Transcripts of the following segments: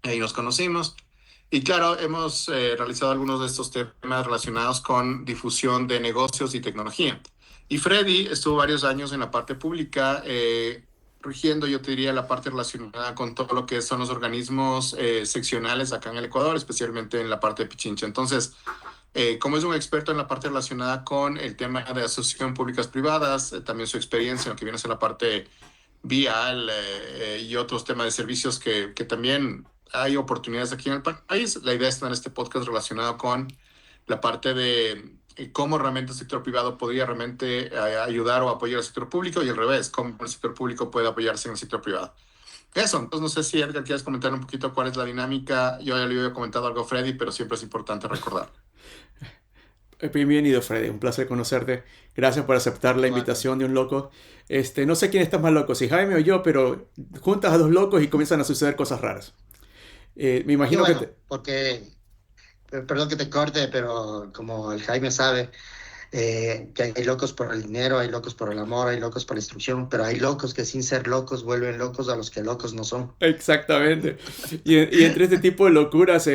Ahí nos conocimos. Y claro, hemos realizado algunos de estos temas relacionados con difusión de negocios y tecnología. Y Freddy estuvo varios años en la parte pública, rigiendo, yo te diría, la parte relacionada con todo lo que son los organismos seccionales acá en el Ecuador, especialmente en la parte de Pichincha. Entonces, como es un experto en la parte relacionada con el tema de asociación públicas privadas, también su experiencia en lo que viene a ser la parte vial y otros temas de servicios que también hay oportunidades aquí en el país. La idea es tener este podcast relacionado con la parte de cómo realmente el sector privado podría realmente ayudar o apoyar al sector público y al revés, cómo el sector público puede apoyarse en el sector privado. Eso, entonces no sé si Edgar quieres comentar un poquito cuál es la dinámica. Yo ya le había comentado algo a Freddy, pero siempre es importante recordar. Bienvenido, Freddy. Un placer conocerte. Gracias por aceptar la Igualmente. invitación de un loco. No sé quién está más loco, si Jaime o yo, pero juntas a dos locos y comienzan a suceder cosas raras. Me Qué imagino que bueno, te... porque, perdón que te corte, pero como el Jaime sabe, que hay locos por el dinero, hay locos por el amor, hay locos por la instrucción, pero hay locos que sin ser locos vuelven locos a los que locos no son. Exactamente. Y entre este tipo de locuras,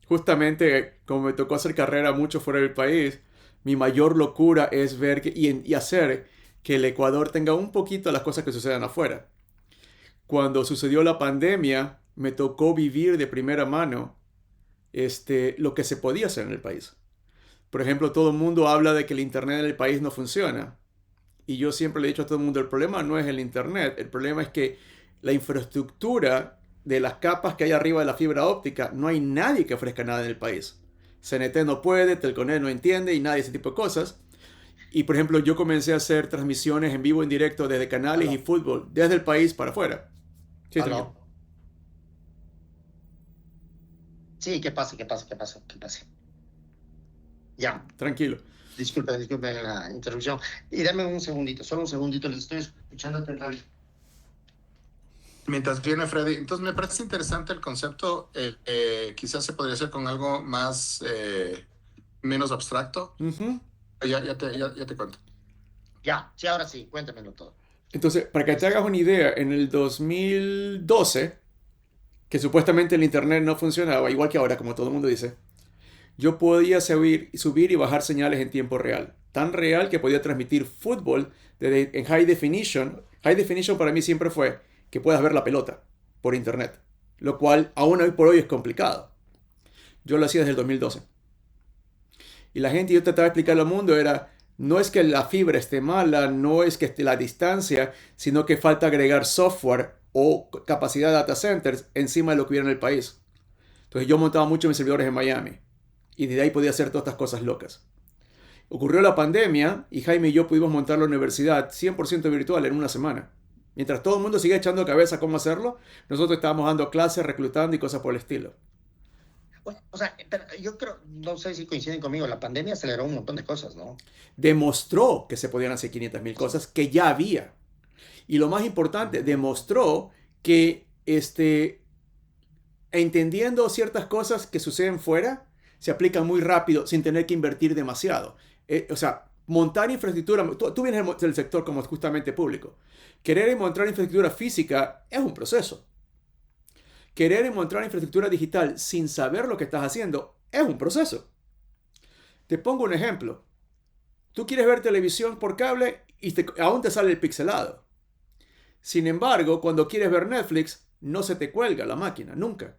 justamente como me tocó hacer carrera mucho fuera del país, mi mayor locura es ver y hacer que el Ecuador tenga un poquito las cosas que suceden afuera. Cuando sucedió la pandemia, me tocó vivir de primera mano lo que se podía hacer en el país. Por ejemplo, todo el mundo habla de que el Internet en el país no funciona. Y yo siempre le he dicho a todo el mundo, el problema no es el Internet, el problema es que la infraestructura de las capas que hay arriba de la fibra óptica, no hay nadie que ofrezca nada en el país. CNT no puede, Telconet no entiende y nadie ese tipo de cosas. Y por ejemplo, yo comencé a hacer transmisiones en vivo, en directo, desde canales y Aló, fútbol, desde el país para afuera. Sí, tranquilo. aló. Sí, ¿qué pasa? ¿Qué pasa? ¿Qué pasa? ¿Qué pasa? Ya, Tranquilo. disculpe la interrupción. Y dame un segundito, solo un segundito, les estoy escuchando atentamente. Mientras viene Freddy, entonces me parece interesante el concepto. Quizás se podría hacer con algo más, menos abstracto. Ujú. Ya te cuento. Ya, sí, ahora sí, cuéntamelo todo. Entonces, para que te Listo. hagas una idea, en el 2012, que supuestamente el Internet no funcionaba, igual que ahora, como todo el mundo dice, yo podía subir y bajar señales en tiempo real. Tan real que podía transmitir fútbol en high definition. High definition para mí siempre fue que puedas ver la pelota por internet. Lo cual aún hoy por hoy es complicado. Yo lo hacía desde el 2012. Y la gente, yo trataba de explicarle al mundo, no es que la fibra esté mala, no es que esté la distancia, sino que falta agregar software o capacidad de data centers encima de lo que hubiera en el país. Entonces yo montaba mucho mis servidores en Miami y de ahí podía hacer todas estas cosas locas. Ocurrió la pandemia y Jaime y yo pudimos montar la universidad 100% virtual en una semana. Mientras todo el mundo sigue echando cabeza cómo hacerlo, nosotros estábamos dando clases, reclutando y cosas por el estilo. Bueno, o sea, pero yo creo, no sé si coinciden conmigo, la pandemia aceleró un montón de cosas, ¿no? Demostró que se podían hacer 500.000 cosas que ya había. Y lo más importante, demostró que entendiendo ciertas cosas que suceden fuera, se aplican muy rápido sin tener que invertir demasiado. O sea, montar infraestructura, tú vienes del sector como justamente público. Querer montar infraestructura física es un proceso. Querer montar infraestructura digital sin saber lo que estás haciendo es un proceso. Te pongo un ejemplo. Tú quieres ver televisión por cable y aún te sale el pixelado. Sin embargo, cuando quieres ver Netflix, no se te cuelga la máquina, nunca.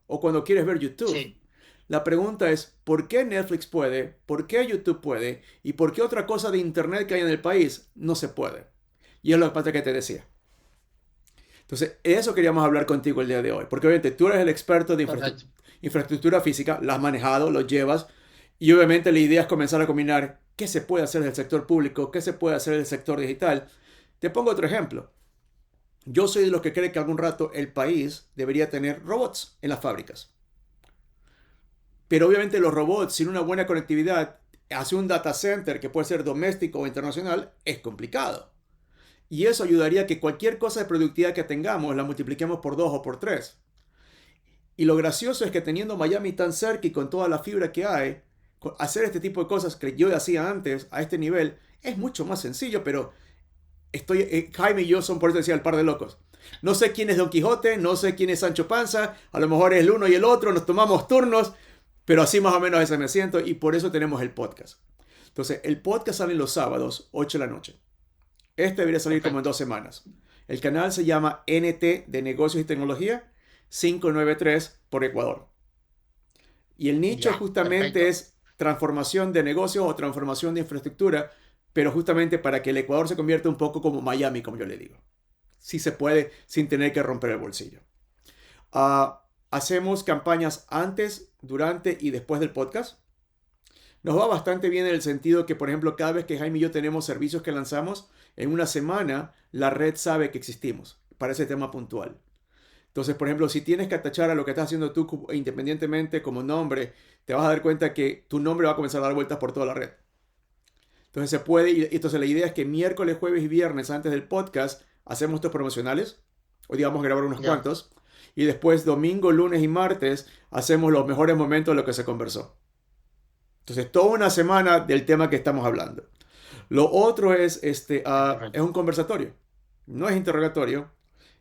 O cuando quieres ver YouTube. Sí. La pregunta es, ¿por qué Netflix puede? ¿Por qué YouTube puede? ¿Y por qué otra cosa de Internet que hay en el país no se puede? Y es lo que te decía. Entonces, eso queríamos hablar contigo el día de hoy. Porque obviamente tú eres el experto de Perfecto. infraestructura física, la has manejado, lo llevas. Y obviamente la idea es comenzar a combinar qué se puede hacer del sector público, qué se puede hacer del sector digital. Te pongo otro ejemplo. Yo soy de los que cree que algún rato el país debería tener robots en las fábricas. Pero obviamente los robots sin una buena conectividad hacia un data center que puede ser doméstico o internacional es complicado. Y eso ayudaría a que cualquier cosa de productividad que tengamos la multipliquemos por 2 o por 3. Y lo gracioso es que teniendo Miami tan cerca y con toda la fibra que hay, hacer este tipo de cosas que yo hacía antes a este nivel es mucho más sencillo, pero Jaime y yo son, por eso decía, el par de locos. No sé quién es Don Quijote, no sé quién es Sancho Panza, a lo mejor es el uno y el otro, nos tomamos turnos, pero así más o menos a veces me siento y por eso tenemos el podcast. Entonces, el podcast sale los sábados, 8 de la noche. Este debería salir como en 2 semanas. El canal se llama NT de Negocios y Tecnología 593 por Ecuador. Y el nicho justamente es transformación de negocios o transformación de infraestructura, pero justamente para que el Ecuador se convierta un poco como Miami, como yo le digo. Si se puede, sin tener que romper el bolsillo. Hacemos campañas antes, durante y después del podcast. Nos va bastante bien en el sentido que, por ejemplo, cada vez que Jaime y yo tenemos servicios que lanzamos, en una semana la red sabe que existimos para ese tema puntual. Entonces, por ejemplo, si tienes que atachar a lo que estás haciendo tú independientemente como nombre, te vas a dar cuenta que tu nombre va a comenzar a dar vueltas por toda la red. Entonces se puede, y entonces la idea es que miércoles, jueves y viernes antes del podcast hacemos estos promocionales. Hoy día vamos a grabar unos cuantos. Y después domingo, lunes y martes hacemos los mejores momentos de lo que se conversó. Entonces, toda una semana del tema que estamos hablando. Lo otro es un conversatorio. No es interrogatorio.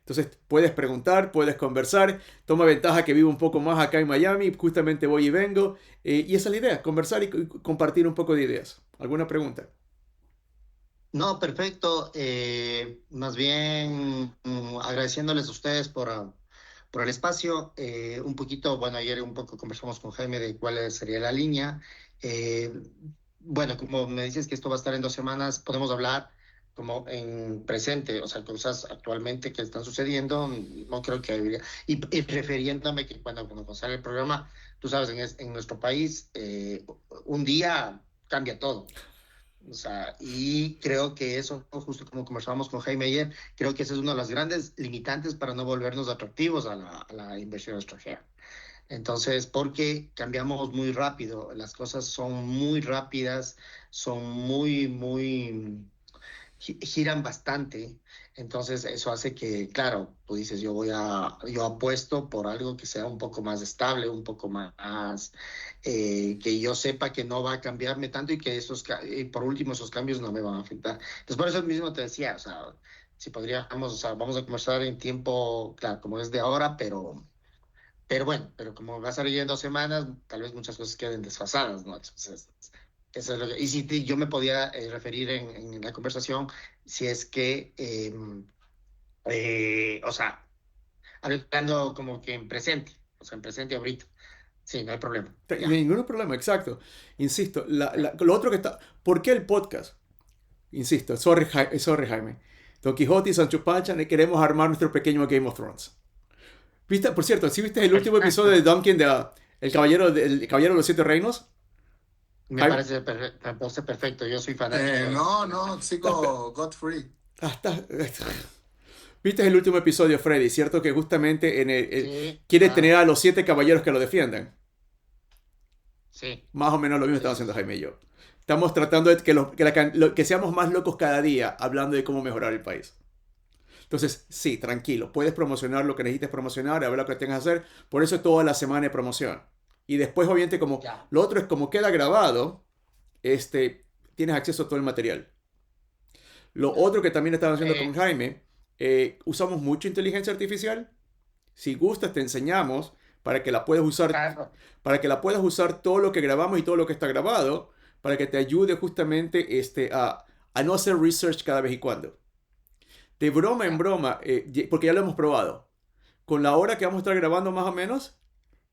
Entonces, puedes preguntar, puedes conversar. Toma ventaja que vivo un poco más acá en Miami. Justamente voy y vengo. Y esa es la idea, conversar y compartir un poco de ideas. ¿Alguna pregunta? No, perfecto. Más bien agradeciéndoles a ustedes por el espacio. Un poquito, bueno, ayer un poco conversamos con Jaime de cuál sería la línea. Eh, bueno, como me dices que esto va a estar en 2 semanas, podemos hablar como en presente, o sea, cosas actualmente que están sucediendo, no creo que debería. Y refiriéndome que cuando sale el programa, tú sabes, en nuestro país, un día cambia todo. O sea, y creo que eso, justo como conversábamos con Jaime ayer, creo que esa es una de las grandes limitantes para no volvernos atractivos a la inversión extranjera. Entonces, porque cambiamos muy rápido, las cosas son muy rápidas, son giran bastante. Entonces, eso hace que, claro, tú dices, yo apuesto por algo que sea un poco más estable, un poco más, que yo sepa que no va a cambiarme tanto y que y por último, esos cambios no me van a afectar. Entonces, por eso mismo te decía, o sea, si podríamos, o sea, vamos a conversar en tiempo, claro, como es de ahora, pero bueno, pero como va a salir en 2 semanas, tal vez muchas cosas queden desfasadas, ¿no? Entonces, eso es y si yo me podía referir en la conversación, si es que, o sea, hablando como que en presente, o sea, en presente ahorita. Sí, no hay problema. Ya. Ningún problema, exacto. Insisto, lo otro que está... ¿Por qué el podcast? Insisto, sorry Jaime. Don Quijote y Sancho Panza, queremos armar nuestro pequeño Game of Thrones. ¿Viste? Por cierto, ¿sí viste el último episodio de Duncan, el caballero de los 7 reinos? Me parece perfecto, yo soy fanático. No, sigo Godfrey. ¿Viste el último episodio, Freddy? ¿Cierto que justamente Sí, quiere tener a los 7 caballeros que lo defiendan? Sí. Más o menos lo mismo estamos haciendo Jaime y yo. Estamos tratando de que seamos más locos cada día hablando de cómo mejorar el país. Entonces, sí, tranquilo. Puedes promocionar lo que necesites promocionar, a ver lo que tengas que hacer. Por eso toda la semana de promoción. Y después, obviamente, como lo otro es como queda grabado, tienes acceso a todo el material. Lo otro que también estaba haciendo con Jaime, usamos mucho inteligencia artificial. Si gustas, te enseñamos para que la puedas usar, para que la puedas usar todo lo que grabamos y todo lo que está grabado, para que te ayude justamente a no hacer research cada vez y cuando. De broma en broma, porque ya lo hemos probado. Con la hora que vamos a estar grabando más o menos,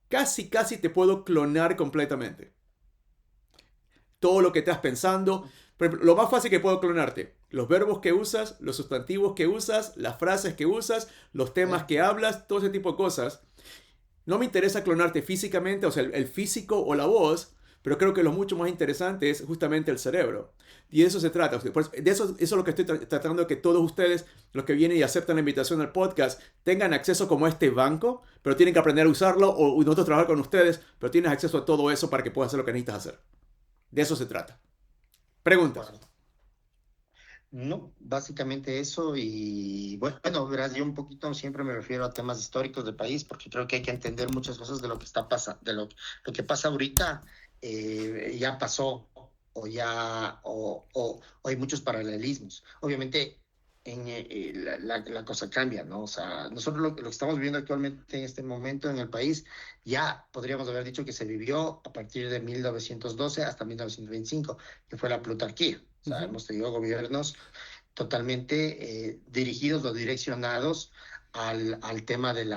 casi te puedo clonar completamente. Todo lo que estás pensando. Por ejemplo, lo más fácil que puedo clonarte. Los verbos que usas, los sustantivos que usas, las frases que usas, los temas que hablas, todo ese tipo de cosas. No me interesa clonarte físicamente, o sea, el físico o la voz, pero creo que lo mucho más interesante es justamente el cerebro. Y de eso se trata. De eso es lo que estoy tratando de que todos ustedes, los que vienen y aceptan la invitación al podcast, tengan acceso como a este banco, pero tienen que aprender a usarlo o nosotros trabajar con ustedes, pero tienes acceso a todo eso para que puedas hacer lo que necesitas hacer. De eso se trata. Preguntas. No, básicamente eso y bueno, verás, yo un poquito siempre me refiero a temas históricos del país porque creo que hay que entender muchas cosas de lo que está pasando, de lo que pasa ahorita, ya pasó o hay muchos paralelismos. Obviamente la cosa cambia, ¿no? O sea, nosotros lo que estamos viviendo actualmente en este momento en el país, ya podríamos haber dicho que se vivió a partir de 1912 hasta 1925, que fue la plutarquía. O sea, Ujú. hemos tenido gobiernos totalmente dirigidos o direccionados al tema de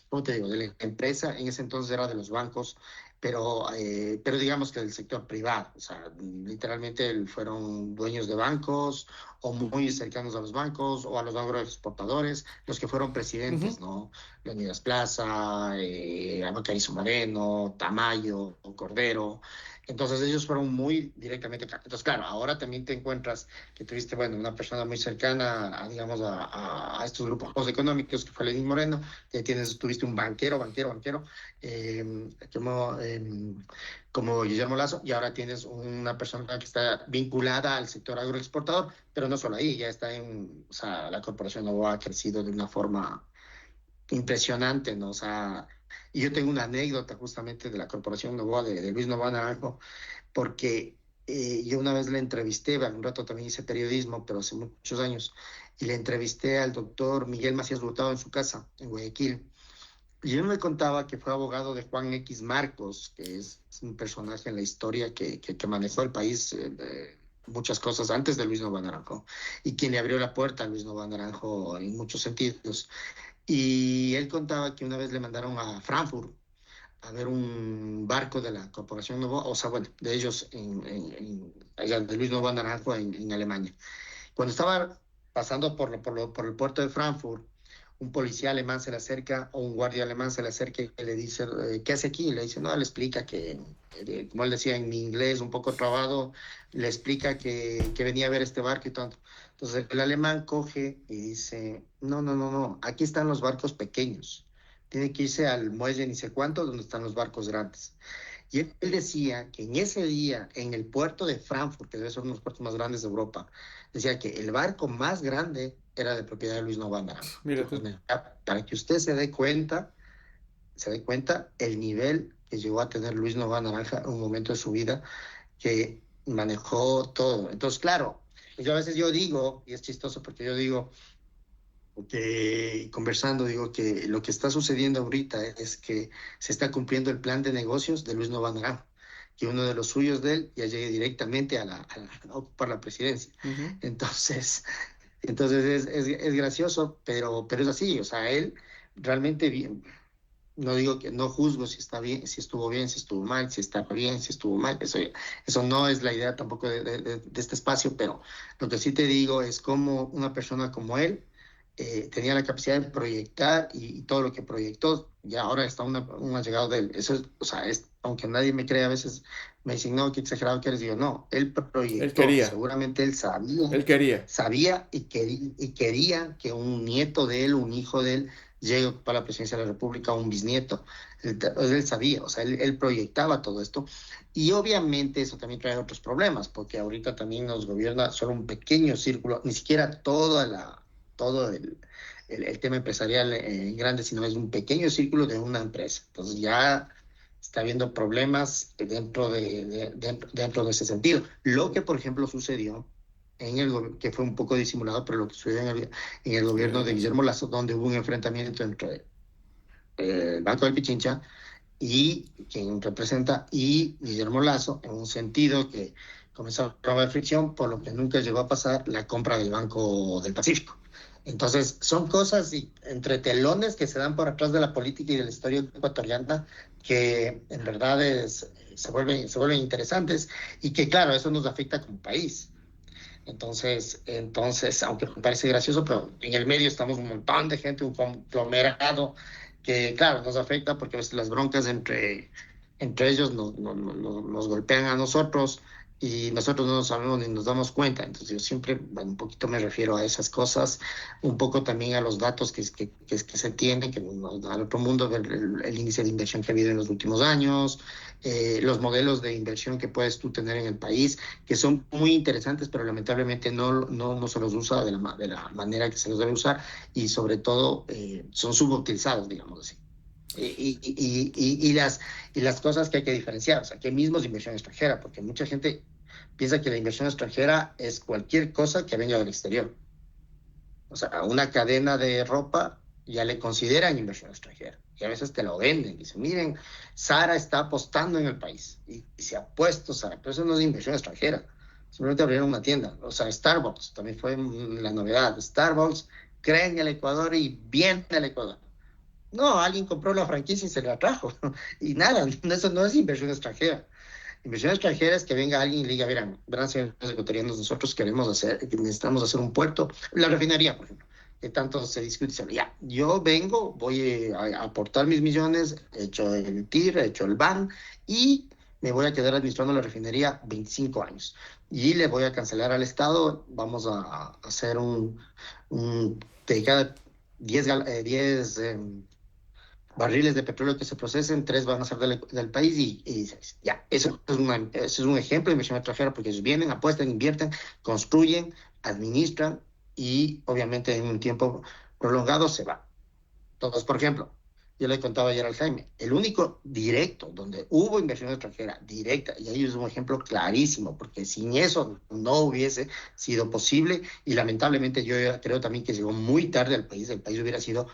¿cómo te digo? De la empresa, en ese entonces era de los bancos, pero digamos que del sector privado, o sea, literalmente fueron dueños de bancos o muy cercanos a los bancos o a los agroexportadores, los que fueron presidentes, Ujú. ¿no? Leonidas Plaza, Abacarizo Moreno, Tamayo, Cordero. Entonces ellos fueron muy directamente. Entonces, claro, ahora también te encuentras que tuviste, bueno, una persona muy cercana, digamos, a estos grupos económicos, que fue Lenín Moreno, tuviste un banquero, como, como Guillermo Lazo, y ahora tienes una persona que está vinculada al sector agroexportador, pero no solo ahí, ya está o sea, la Corporación Novoa ha crecido de una forma impresionante, ¿no? O sea, y yo tengo una anécdota justamente de la Corporación Novoa, de Luis Novoa Naranjo, porque yo una vez le entrevisté, un rato también hice periodismo, pero hace muchos años, y le entrevisté al doctor Miguel Macías Hurtado en su casa, en Guayaquil. Y él me contaba que fue abogado de Juan X Marcos, que es un personaje en la historia que manejó el país muchas cosas antes de Luis Nova Naranjo, y quien le abrió la puerta a Luis Nova Naranjo en muchos sentidos. Y él contaba que una vez le mandaron a Frankfurt a ver un barco de la Corporación Novoa, o sea, bueno, de ellos, allá de Luis Nova Naranjo en Alemania. Cuando estaba pasando por el puerto de Frankfurt, un policía alemán se le acerca, o un guardia alemán se le acerca y le dice, ¿qué hace aquí? Y le dice, no, le explica que, como él decía en mi inglés un poco trabado, le explica que venía a ver este barco y todo. Entonces el alemán coge y dice, no, aquí están los barcos pequeños. Tiene que irse al muelle ni sé cuánto, donde están los barcos grandes. Y él decía que en ese día, en el puerto de Frankfurt, que debe ser uno de los puertos más grandes de Europa, decía que el barco más grande era de propiedad de Luis Nova Naranjo. Mira Entonces, tú. para que usted se dé cuenta el nivel que llegó a tener Luis Nova Naranja en un momento de su vida que manejó todo. Entonces, claro, yo a veces yo digo, y es chistoso porque yo digo, que conversando, digo que lo que está sucediendo ahorita es que se está cumpliendo el plan de negocios de Luis Nova Naranjo, que uno de los suyos de él ya llegue directamente a ocupar la presidencia. Ujú. Entonces, es gracioso, pero es así, o sea, él realmente bien, no digo que no juzgo si está bien, si estuvo mal, si está bien, si estuvo mal, eso no es la idea tampoco de este espacio, pero lo que sí te digo es cómo una persona como él tenía la capacidad de proyectar y todo lo que proyectó, ya ahora está un allegado de él. Eso es, o sea, aunque nadie me cree, a veces me dicen, no, qué exagerado que eres, digo, no, él Él proyectó, quería. seguramente él Él quería. sabía y quería que un nieto de él, un hijo de él, llegue a ocupar la presidencia de la República, un bisnieto. Él sabía, o sea, él proyectaba todo esto. Y obviamente eso también trae otros problemas, porque ahorita también nos gobierna solo un pequeño círculo, ni siquiera todo el tema empresarial grande, sino es un pequeño círculo de una empresa. Entonces ya está habiendo problemas dentro de ese sentido. Lo que, por ejemplo, sucedió que fue un poco disimulado, pero lo que sucedió en el gobierno de Eso. Guillermo Lazo, donde hubo un enfrentamiento entre el Banco del Pichincha y quien representa y Guillermo Lazo, en un sentido que comenzó a haber fricción, por lo que nunca llegó a pasar la compra del Banco del Pacífico. Entonces, son cosas entre telones que se dan por atrás de la política y de la historia ecuatoriana que en verdad se vuelven interesantes y que, claro, eso nos afecta como país. Entonces, aunque me parece gracioso, pero en el medio estamos un montón de gente, un conglomerado que, claro, nos afecta porque a veces las broncas entre ellos nos golpean a nosotros y nosotros no nos sabemos ni nos damos cuenta. Entonces, yo siempre, bueno, un poquito me refiero a esas cosas, un poco también a los datos que se tienen, que nos da al otro mundo, ver el índice de inversión que ha habido en los últimos años, los modelos de inversión que puedes tú tener en el país que son muy interesantes, pero lamentablemente no se los usa de la manera que se los debe usar y sobre todo son subutilizados, digamos así. Y las cosas que hay que diferenciar, o sea, que mismos de inversión extranjera, porque mucha gente piensa que la inversión extranjera es cualquier cosa que venga del exterior. O sea, una cadena de ropa ya le consideran inversión extranjera. Y a veces te lo venden. Dicen, miren, Zara está apostando en el país. Y se ha puesto Zara. Pero eso no es inversión extranjera. Simplemente abrieron una tienda. O sea, Starbucks también fue la novedad. Starbucks cree en el Ecuador y viene al Ecuador. No, alguien compró la franquicia y se la trajo. Y nada, eso no es inversión extranjera. Inversión extranjera es que venga alguien y le diga, verán, señores ecuatorianos, nosotros queremos necesitamos hacer un puerto, la refinería, por ejemplo, que tanto se discute, ya, yo vengo, voy a aportar mis millones, he hecho el TIR, he hecho el BAN, y me voy a quedar administrando la refinería 25 años. Y le voy a cancelar al Estado, vamos a hacer de cada 10 barriles de petróleo que se procesen, 3 van a ser del país y dices, ya, eso es un ejemplo de inversión extranjera porque ellos vienen, apuestan, invierten, construyen, administran y obviamente en un tiempo prolongado se va. Entonces, por ejemplo, yo le contaba ayer al Jaime, el único directo donde hubo inversión extranjera directa, y ahí es un ejemplo clarísimo, porque sin eso no hubiese sido posible y lamentablemente yo creo también que llegó muy tarde al país, el país hubiera sido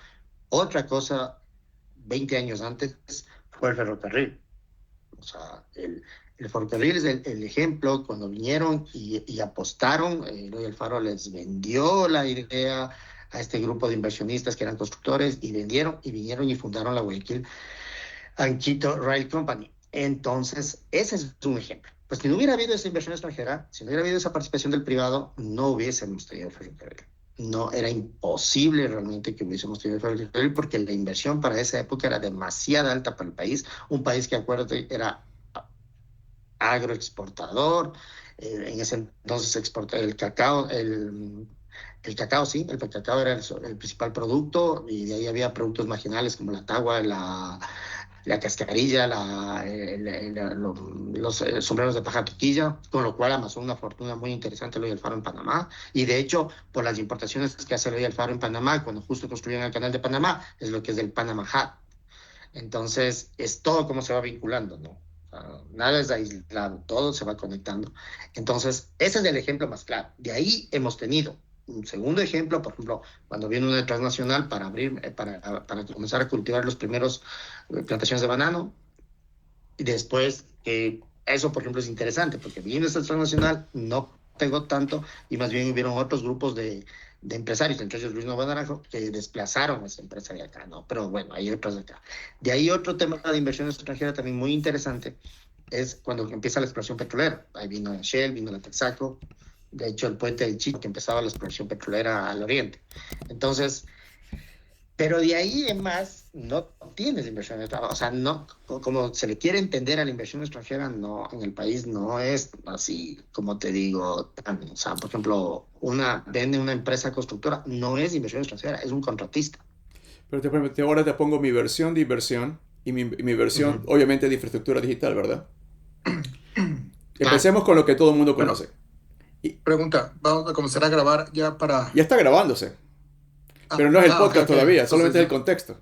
otra cosa 20 años antes, fue el ferrocarril. O sea, el ferrocarril es el ejemplo cuando vinieron y apostaron. Eloy Alfaro les vendió la idea a este grupo de inversionistas que eran constructores y vendieron y vinieron y fundaron la Guayaquil and Quito Rail Company. Entonces, ese es un ejemplo. Pues si no hubiera habido esa inversión extranjera, si no hubiera habido esa participación del privado, no hubiésemos tenido el ferrocarril. No, era imposible realmente que hubiésemos tenido el ferrocarril porque la inversión para esa época era demasiado alta para el país. Un país que, acuérdate, era agroexportador. En ese entonces exportaba el cacao, el cacao, sí, el cacao era el principal producto y de ahí había productos marginales como la tagua, la cascarilla, los sombreros de paja toquilla, con lo cual amasó una fortuna muy interesante Eloy Alfaro en Panamá. Y de hecho, por las importaciones que hace Eloy Alfaro en Panamá, cuando justo construyeron el canal de Panamá, es lo que es del Panama Hat. Entonces, es todo como se va vinculando, ¿no? Nada es aislado, todo se va conectando. Entonces, ese es el ejemplo más claro. De ahí hemos tenido un segundo ejemplo, por ejemplo, cuando viene una transnacional para abrir, para comenzar a cultivar los primeros plantaciones de banano, y después, eso, por ejemplo, es interesante, porque vino esta transnacional, no pegó tanto, y más bien hubieron otros grupos de empresarios, entre ellos Luis Nova Naranjo, que desplazaron a esa empresa de acá, ¿no? Pero bueno, hay otros de acá. De ahí otro tema de inversión extranjera también muy interesante, es cuando empieza la exploración petrolera. Ahí vino la Shell, vino la Texaco, de hecho el puente del Chico, que empezaba la exploración petrolera al oriente. Entonces, pero de ahí en más no tienes inversión extranjera, o sea, no, como se le quiere entender a la inversión extranjera, no, en el país no es así, como te digo, o sea, por ejemplo, vende una empresa constructora, no es inversión extranjera, es un contratista. Pero ahora te pongo mi versión de inversión y mi versión, obviamente, de infraestructura digital, ¿verdad? Empecemos con lo que todo el mundo Bueno, conoce. pregunta, vamos a comenzar a grabar ya para... Ya está grabándose, pero no es el podcast ok. todavía, Entonces, solamente es el contexto.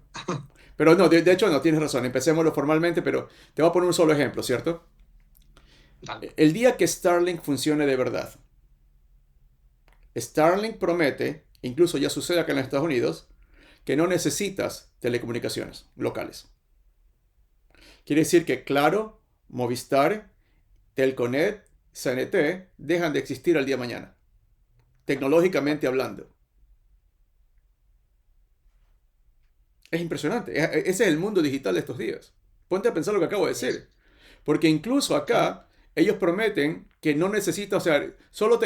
Pero no, de hecho no, tienes razón, empecémoslo formalmente, pero te voy a poner un solo ejemplo, ¿cierto? Dale. El día que Starlink funcione de verdad, Starlink promete, incluso ya sucede acá en los Estados Unidos, que no necesitas telecomunicaciones locales. Quiere decir que Claro, Movistar, Telconet, CNT dejan de existir al día de mañana, tecnológicamente hablando. Es impresionante. Ese es el mundo digital de estos días. Ponte a pensar lo que acabo de decir. Porque incluso acá ellos prometen que no necesitas, o sea,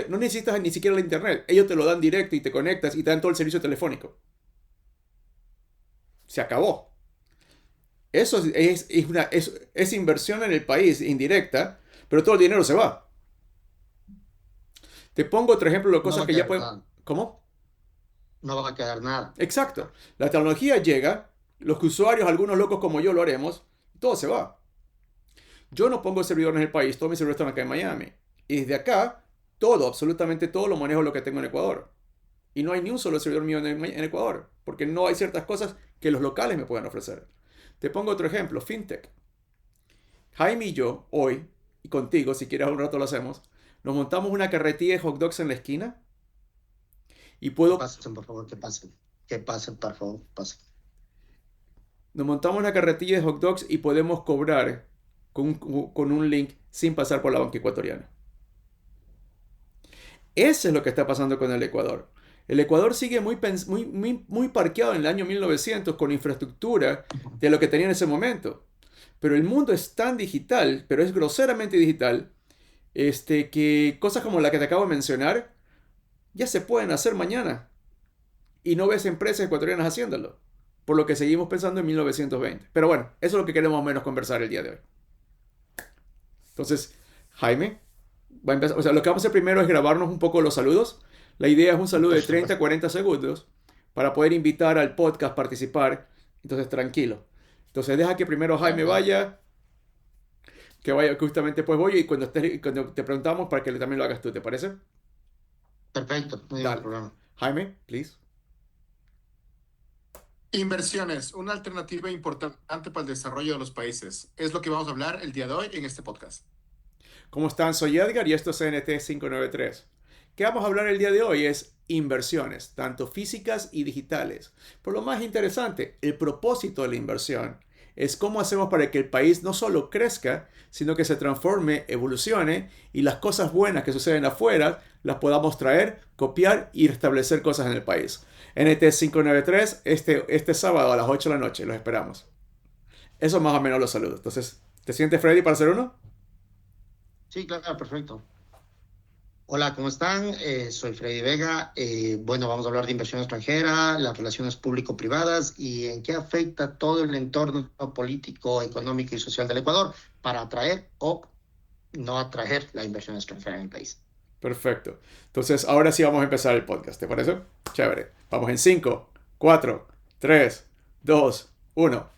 no necesitas ni siquiera el internet. Ellos te lo dan directo y te conectas y te dan todo el servicio telefónico. Se acabó. Eso es inversión en el país indirecta, pero todo el dinero se va. Te pongo otro ejemplo de No va cosas a que ya quedar pueden... nada. ¿Cómo? No va a quedar nada. Exacto. La tecnología llega, los usuarios, algunos locos como yo lo haremos, todo se va. Yo no pongo servidores en el país, todos mis servidores están acá en Miami. Y desde acá, absolutamente todo lo manejo lo que tengo en Ecuador. Y no hay ni un solo servidor mío en Ecuador, porque no hay ciertas cosas que los locales me pueden ofrecer. Te pongo otro ejemplo, FinTech. Jaime y yo, hoy, y contigo, si quieres un rato lo hacemos, Nos montamos una carretilla de hot dogs en la esquina y Que puedo... pasen, por favor, que pasen. Que pasen, por favor, pasen. Nos montamos una carretilla de hot dogs y podemos cobrar con un link sin pasar por la banca ecuatoriana. Eso es lo que está pasando con el Ecuador. El Ecuador sigue muy parqueado en el año 1900 con infraestructura de lo que tenía en ese momento. Pero el mundo es tan digital, pero es groseramente digital, que cosas como la que te acabo de mencionar ya se pueden hacer mañana. Y no ves empresas ecuatorianas haciéndolo. Por lo que seguimos pensando en 1920. Pero bueno, eso es lo que queremos más o menos conversar el día de hoy. Entonces, Jaime, va a empezar, o sea, lo que vamos a hacer primero es grabarnos un poco los saludos. La idea es un saludo Por de 30 a supuesto. 40 segundos para poder invitar al podcast a participar. Entonces, tranquilo. Entonces, deja que primero Jaime Dale. vaya, que vaya justamente pues voy y cuando te preguntamos para que también lo hagas tú, ¿te parece? Perfecto, no hay ningún Dale. problema. Jaime, please. Inversiones, una alternativa importante para el desarrollo de los países. Es lo que vamos a hablar el día de hoy en este podcast. ¿Cómo están? Soy Edgar y esto es NT 593. ¿Qué vamos a hablar el día de hoy? Es inversiones, tanto físicas y digitales. Por lo más interesante, el propósito de la inversión es cómo hacemos para que el país no solo crezca, sino que se transforme, evolucione y las cosas buenas que suceden afuera las podamos traer, copiar y restablecer cosas en el país. NT 593, este sábado a las 8 de la noche, los esperamos. Eso más o menos los saludos. Entonces, ¿te sientes ready para hacer uno? Sí, claro, perfecto. Hola, ¿cómo están? Soy Freddy Vega. Bueno, vamos a hablar de inversión extranjera, las relaciones público-privadas y en qué afecta todo el entorno político, económico y social del Ecuador para atraer o no atraer la inversión extranjera en el país. Perfecto. Entonces, ahora sí vamos a empezar el podcast, ¿te parece? Chévere. Vamos en 5, 4, 3, 2, 1.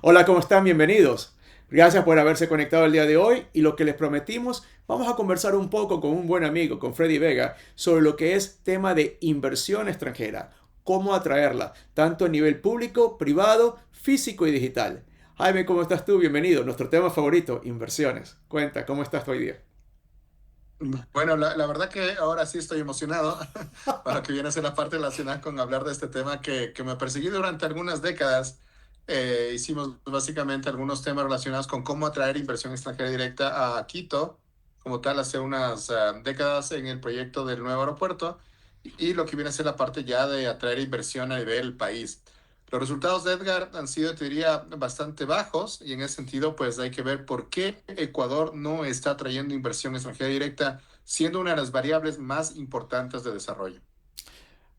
Hola, ¿cómo están? Bienvenidos. Gracias por haberse conectado el día de hoy y lo que les prometimos, vamos a conversar un poco con un buen amigo, con Freddy Vega, sobre lo que es tema de inversión extranjera, cómo atraerla, tanto a nivel público, privado, físico y digital. Jaime, ¿cómo estás tú? Bienvenido. Nuestro tema favorito, inversiones. Cuenta, ¿cómo estás hoy día? Bueno, la verdad que ahora sí estoy emocionado para lo que viene a ser la parte relacionada con hablar de este tema que me perseguí durante algunas décadas. Hicimos básicamente algunos temas relacionados con cómo atraer inversión extranjera directa a Quito, como tal, hace unas décadas en el proyecto del nuevo aeropuerto y lo que viene a ser la parte ya de atraer inversión a nivel país. Los resultados de Edgar han sido, te diría, bastante bajos y en ese sentido, pues hay que ver por qué Ecuador no está trayendo inversión extranjera directa, siendo una de las variables más importantes de desarrollo.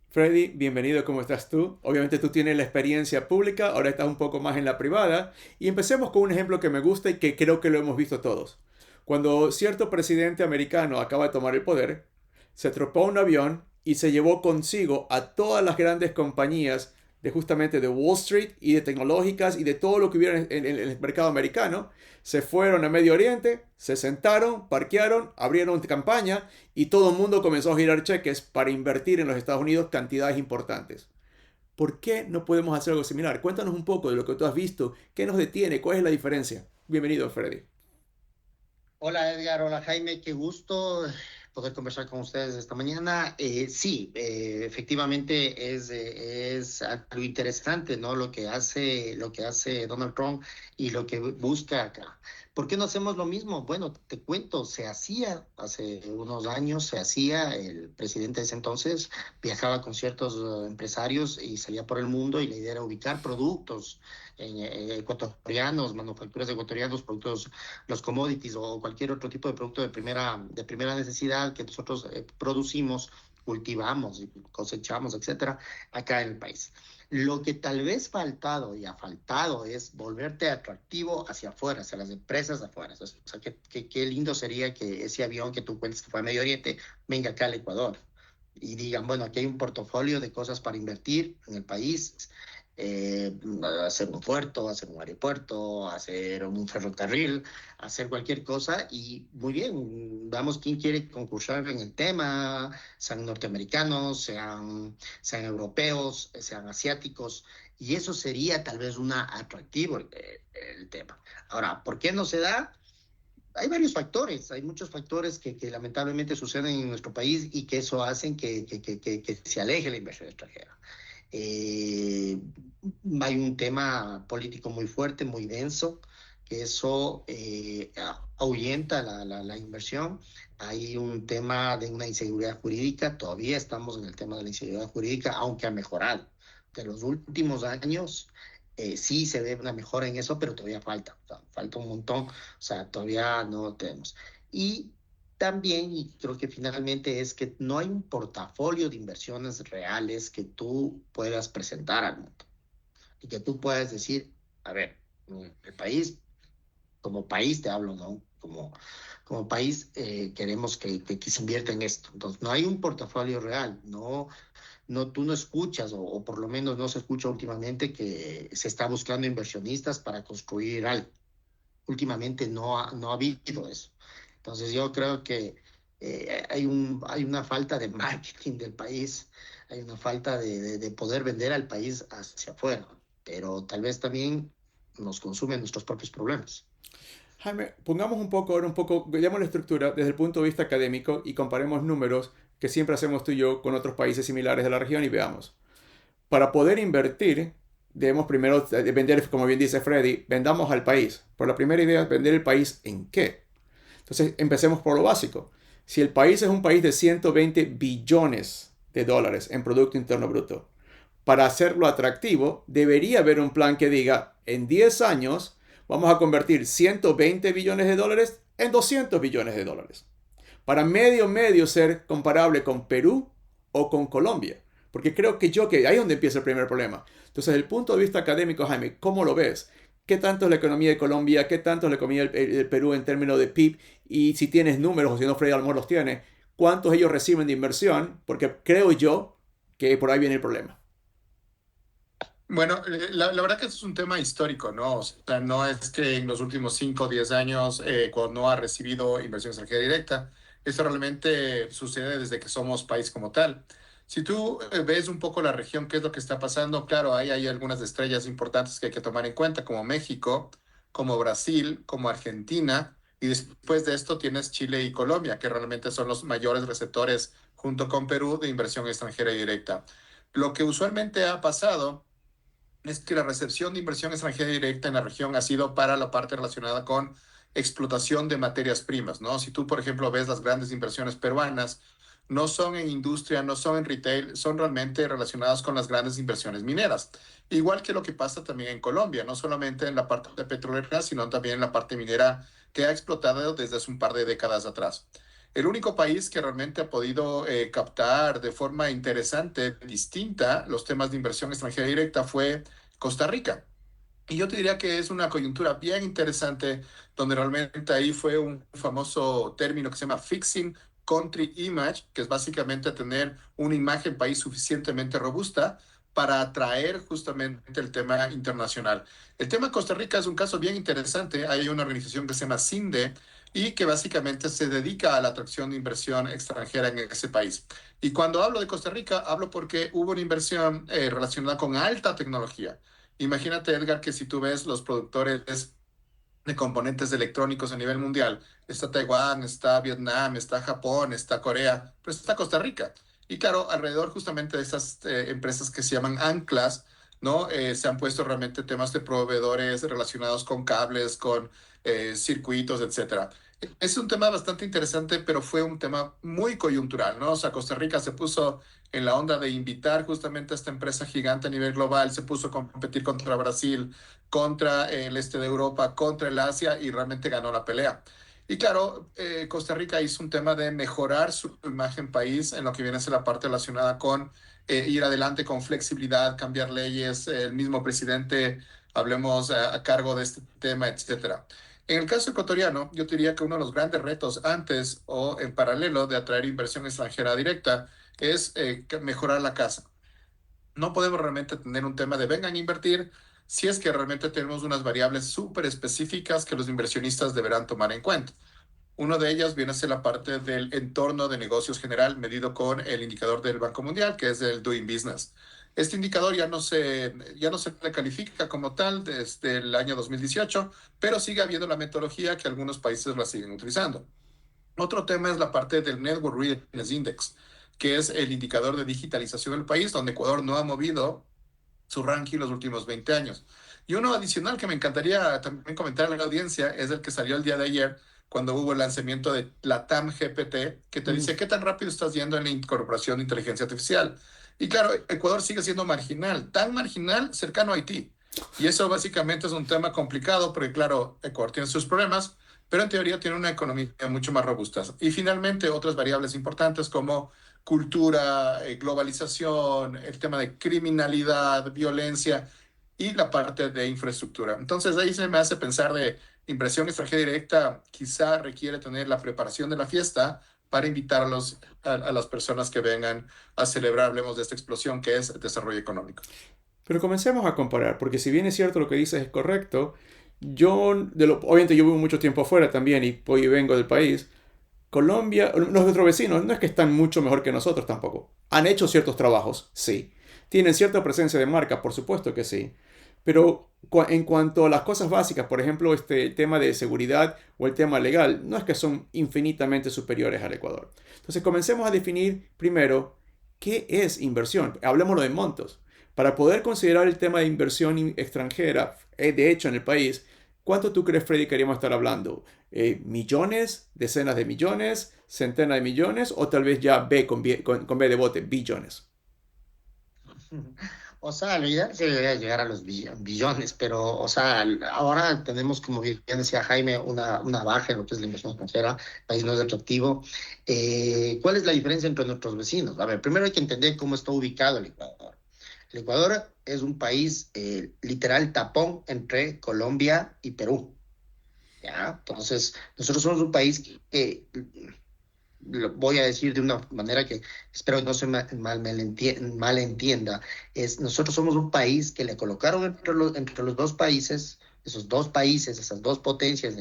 Freddy, bienvenido, ¿cómo estás tú? Obviamente tú tienes la experiencia pública, ahora estás un poco más en la privada y empecemos con un ejemplo que me gusta y que creo que lo hemos visto todos. Cuando cierto presidente americano acaba de tomar el poder, se trepó a un avión y se llevó consigo a todas las grandes compañías de justamente de Wall Street y de tecnológicas y de todo lo que hubiera en el mercado americano. Se fueron a Medio Oriente, se sentaron, parquearon, abrieron campaña y todo el mundo comenzó a girar cheques para invertir en los Estados Unidos cantidades importantes. ¿Por qué no podemos hacer algo similar? Cuéntanos un poco de lo que tú has visto, qué nos detiene, cuál es la diferencia. Bienvenido, Freddy. Hola Edgar, hola Jaime, qué gusto poder conversar con ustedes esta mañana. Sí, efectivamente es algo interesante, ¿no? Lo que hace Donald Trump y lo que busca acá. ¿Por qué no hacemos lo mismo? Bueno, te cuento, se hacía hace unos años, el presidente de ese entonces viajaba con ciertos empresarios y salía por el mundo y la idea era ubicar productos ecuatorianos, manufacturas ecuatorianos, productos, los commodities o cualquier otro tipo de producto de primera necesidad que nosotros producimos, cultivamos, y cosechamos, etcétera, acá en el país. Lo que tal vez faltado y ha faltado es volverte atractivo hacia afuera, hacia las empresas de afuera. O sea, qué lindo sería que ese avión que tú cuentas que fue a Medio Oriente venga acá al Ecuador y digan, bueno, aquí hay un portafolio de cosas para invertir en el país, hacer un puerto, hacer un aeropuerto, hacer un ferrocarril, hacer cualquier cosa y muy bien, veamos quién quiere concursar en el tema, sean norteamericanos, sean europeos, sean asiáticos, y eso sería tal vez un atractivo el tema. Ahora, ¿por qué no se da? hay varios factores, hay muchos factores que lamentablemente suceden en nuestro país y que eso hacen que se aleje la inversión extranjera. Eh, Hay un tema político muy fuerte, muy denso, que eso ahuyenta la inversión. Hay un tema de una inseguridad jurídica, todavía estamos en el tema de la inseguridad jurídica, aunque ha mejorado. De los últimos años sí se ve una mejora en eso, pero todavía falta, o sea, falta un montón, o sea, todavía no tenemos. Y también, y creo que finalmente es que no hay un portafolio de inversiones reales que tú puedas presentar al mundo y que tú puedas decir, a ver, el país, como país te hablo, ¿no? Como país queremos que se invierta en esto. Entonces, no hay un portafolio real, tú no escuchas, o por lo menos no se escucha últimamente que se está buscando inversionistas para construir algo. Últimamente no ha habido eso. Entonces yo creo que hay una falta de marketing del país, hay una falta de poder vender al país hacia afuera, pero tal vez también nos consumen nuestros propios problemas. Jaime, pongamos un poco, ahora un poco, veamos la estructura desde el punto de vista académico y comparemos números que siempre hacemos tú y yo con otros países similares de la región y veamos. Para poder invertir, debemos primero vender, como bien dice Freddy, vendamos al país. Pero la primera idea es vender el país en qué. Entonces, empecemos por lo básico. Si el país es un país de 120 billones de dólares en Producto Interno Bruto, para hacerlo atractivo, debería haber un plan que diga, en 10 años vamos a convertir 120 billones de dólares en 200 billones de dólares. Para medio ser comparable con Perú o con Colombia. Porque creo que ahí es donde empieza el primer problema. Entonces, desde el punto de vista académico, Jaime, ¿cómo lo ves? ¿Qué tanto es la economía de Colombia? ¿Qué tanto es la economía del Perú en términos de PIB? Y si tienes números, o si no, Freddy a lo mejor los tiene, ¿cuántos ellos reciben de inversión? Porque creo yo que por ahí viene el problema. Bueno, la verdad que es un tema histórico, ¿no? O sea, no es que en los últimos 5 o 10 años Ecuador no ha recibido inversión extranjera directa. Esto realmente sucede desde que somos país como tal. Si tú ves un poco la región, qué es lo que está pasando, claro, ahí hay algunas estrellas importantes que hay que tomar en cuenta, como México, como Brasil, como Argentina, y después de esto tienes Chile y Colombia, que realmente son los mayores receptores junto con Perú de inversión extranjera directa. Lo que usualmente ha pasado es que la recepción de inversión extranjera directa en la región ha sido para la parte relacionada con explotación de materias primas, ¿no? Si tú, por ejemplo, ves las grandes inversiones peruanas, no son en industria, no son en retail, son realmente relacionadas con las grandes inversiones mineras. Igual que lo que pasa también en Colombia, no solamente en la parte de petrolera, sino también en la parte minera que ha explotado desde hace un par de décadas atrás. El único país que realmente ha podido captar de forma interesante, distinta, los temas de inversión extranjera directa fue Costa Rica. Y yo te diría que es una coyuntura bien interesante, donde realmente ahí fue un famoso término que se llama Fixing Country Image, que es básicamente tener una imagen país suficientemente robusta para atraer justamente el tema internacional. El tema de Costa Rica es un caso bien interesante. Hay una organización que se llama CINDE y que básicamente se dedica a la atracción de inversión extranjera en ese país. Y cuando hablo de Costa Rica, hablo porque hubo una inversión relacionada con alta tecnología. Imagínate, Edgar, que si tú ves los productores de componentes electrónicos a nivel mundial, está Taiwán, está Vietnam, está Japón, está Corea, pero está Costa Rica. Y claro, alrededor justamente de esas empresas que se llaman anclas, ¿no? Se han puesto realmente temas de proveedores relacionados con cables, con circuitos, etcétera. Es un tema bastante interesante, pero fue un tema muy coyuntural, ¿no? O sea, Costa Rica se puso en la onda de invitar justamente a esta empresa gigante a nivel global, se puso a competir contra Brasil, contra el este de Europa, contra el Asia y realmente ganó la pelea. Y claro, Costa Rica hizo un tema de mejorar su imagen país en lo que viene a ser la parte relacionada con ir adelante con flexibilidad, cambiar leyes, el mismo presidente, hablemos a cargo de este tema, etcétera. En el caso ecuatoriano, yo diría que uno de los grandes retos antes o en paralelo de atraer inversión extranjera directa es mejorar la casa. No podemos realmente tener un tema de vengan a invertir si es que realmente tenemos unas variables súper específicas que los inversionistas deberán tomar en cuenta. Uno de ellas viene a ser la parte del entorno de negocios general medido con el indicador del Banco Mundial, que es el Doing Business. Este indicador ya no se le califica como tal desde el año 2018, pero sigue habiendo la metodología que algunos países la siguen utilizando. Otro tema es la parte del Network Readiness Index, que es el indicador de digitalización del país, donde Ecuador no ha movido su ranking los últimos 20 años. Y uno adicional que me encantaría también comentar a la audiencia es el que salió el día de ayer, cuando hubo el lanzamiento de la TAM GPT, que te dice qué tan rápido estás yendo en la incorporación de inteligencia artificial. Y claro, Ecuador sigue siendo marginal, tan marginal cercano a Haití. Y eso básicamente es un tema complicado porque, claro, Ecuador tiene sus problemas, pero en teoría tiene una economía mucho más robusta. Y finalmente, otras variables importantes como cultura, globalización, el tema de criminalidad, violencia y la parte de infraestructura. Entonces ahí se me hace pensar de inversión extranjera directa, quizá requiere tener la preparación de la fiesta para invitar a las personas que vengan a celebrar, hablemos de esta explosión que es el desarrollo económico. Pero comencemos a comparar, porque si bien es cierto lo que dices es correcto, obviamente yo vivo mucho tiempo afuera también y hoy vengo del país. Colombia, nuestros vecinos, no es que están mucho mejor que nosotros tampoco. Han hecho ciertos trabajos, sí. Tienen cierta presencia de marca, por supuesto que sí. Pero en cuanto a las cosas básicas, por ejemplo, el tema de seguridad o el tema legal, no es que son infinitamente superiores al Ecuador. Entonces, comencemos a definir primero qué es inversión. Hablemoslo de montos. Para poder considerar el tema de inversión extranjera, de hecho, en el país, ¿cuánto tú crees, Freddy, que queríamos estar hablando? ¿Millones? ¿Decenas de millones? ¿Centenas de millones? ¿O tal vez ya con B de bote, billones? O sea, lo ideal sería llegar a los billones, pero, o sea, ahora tenemos, como bien decía Jaime, una baja en lo que es la inversión extranjera, el país no es atractivo. ¿Cuál es la diferencia entre nuestros vecinos? A ver, primero hay que entender cómo está ubicado el Ecuador. El Ecuador es un país literal tapón entre Colombia y Perú. ¿Ya? Entonces, nosotros somos un país que lo voy a decir de una manera que espero que no se mal entienda, es nosotros somos un país que le colocaron entre los dos países, esos dos países, esas dos potencias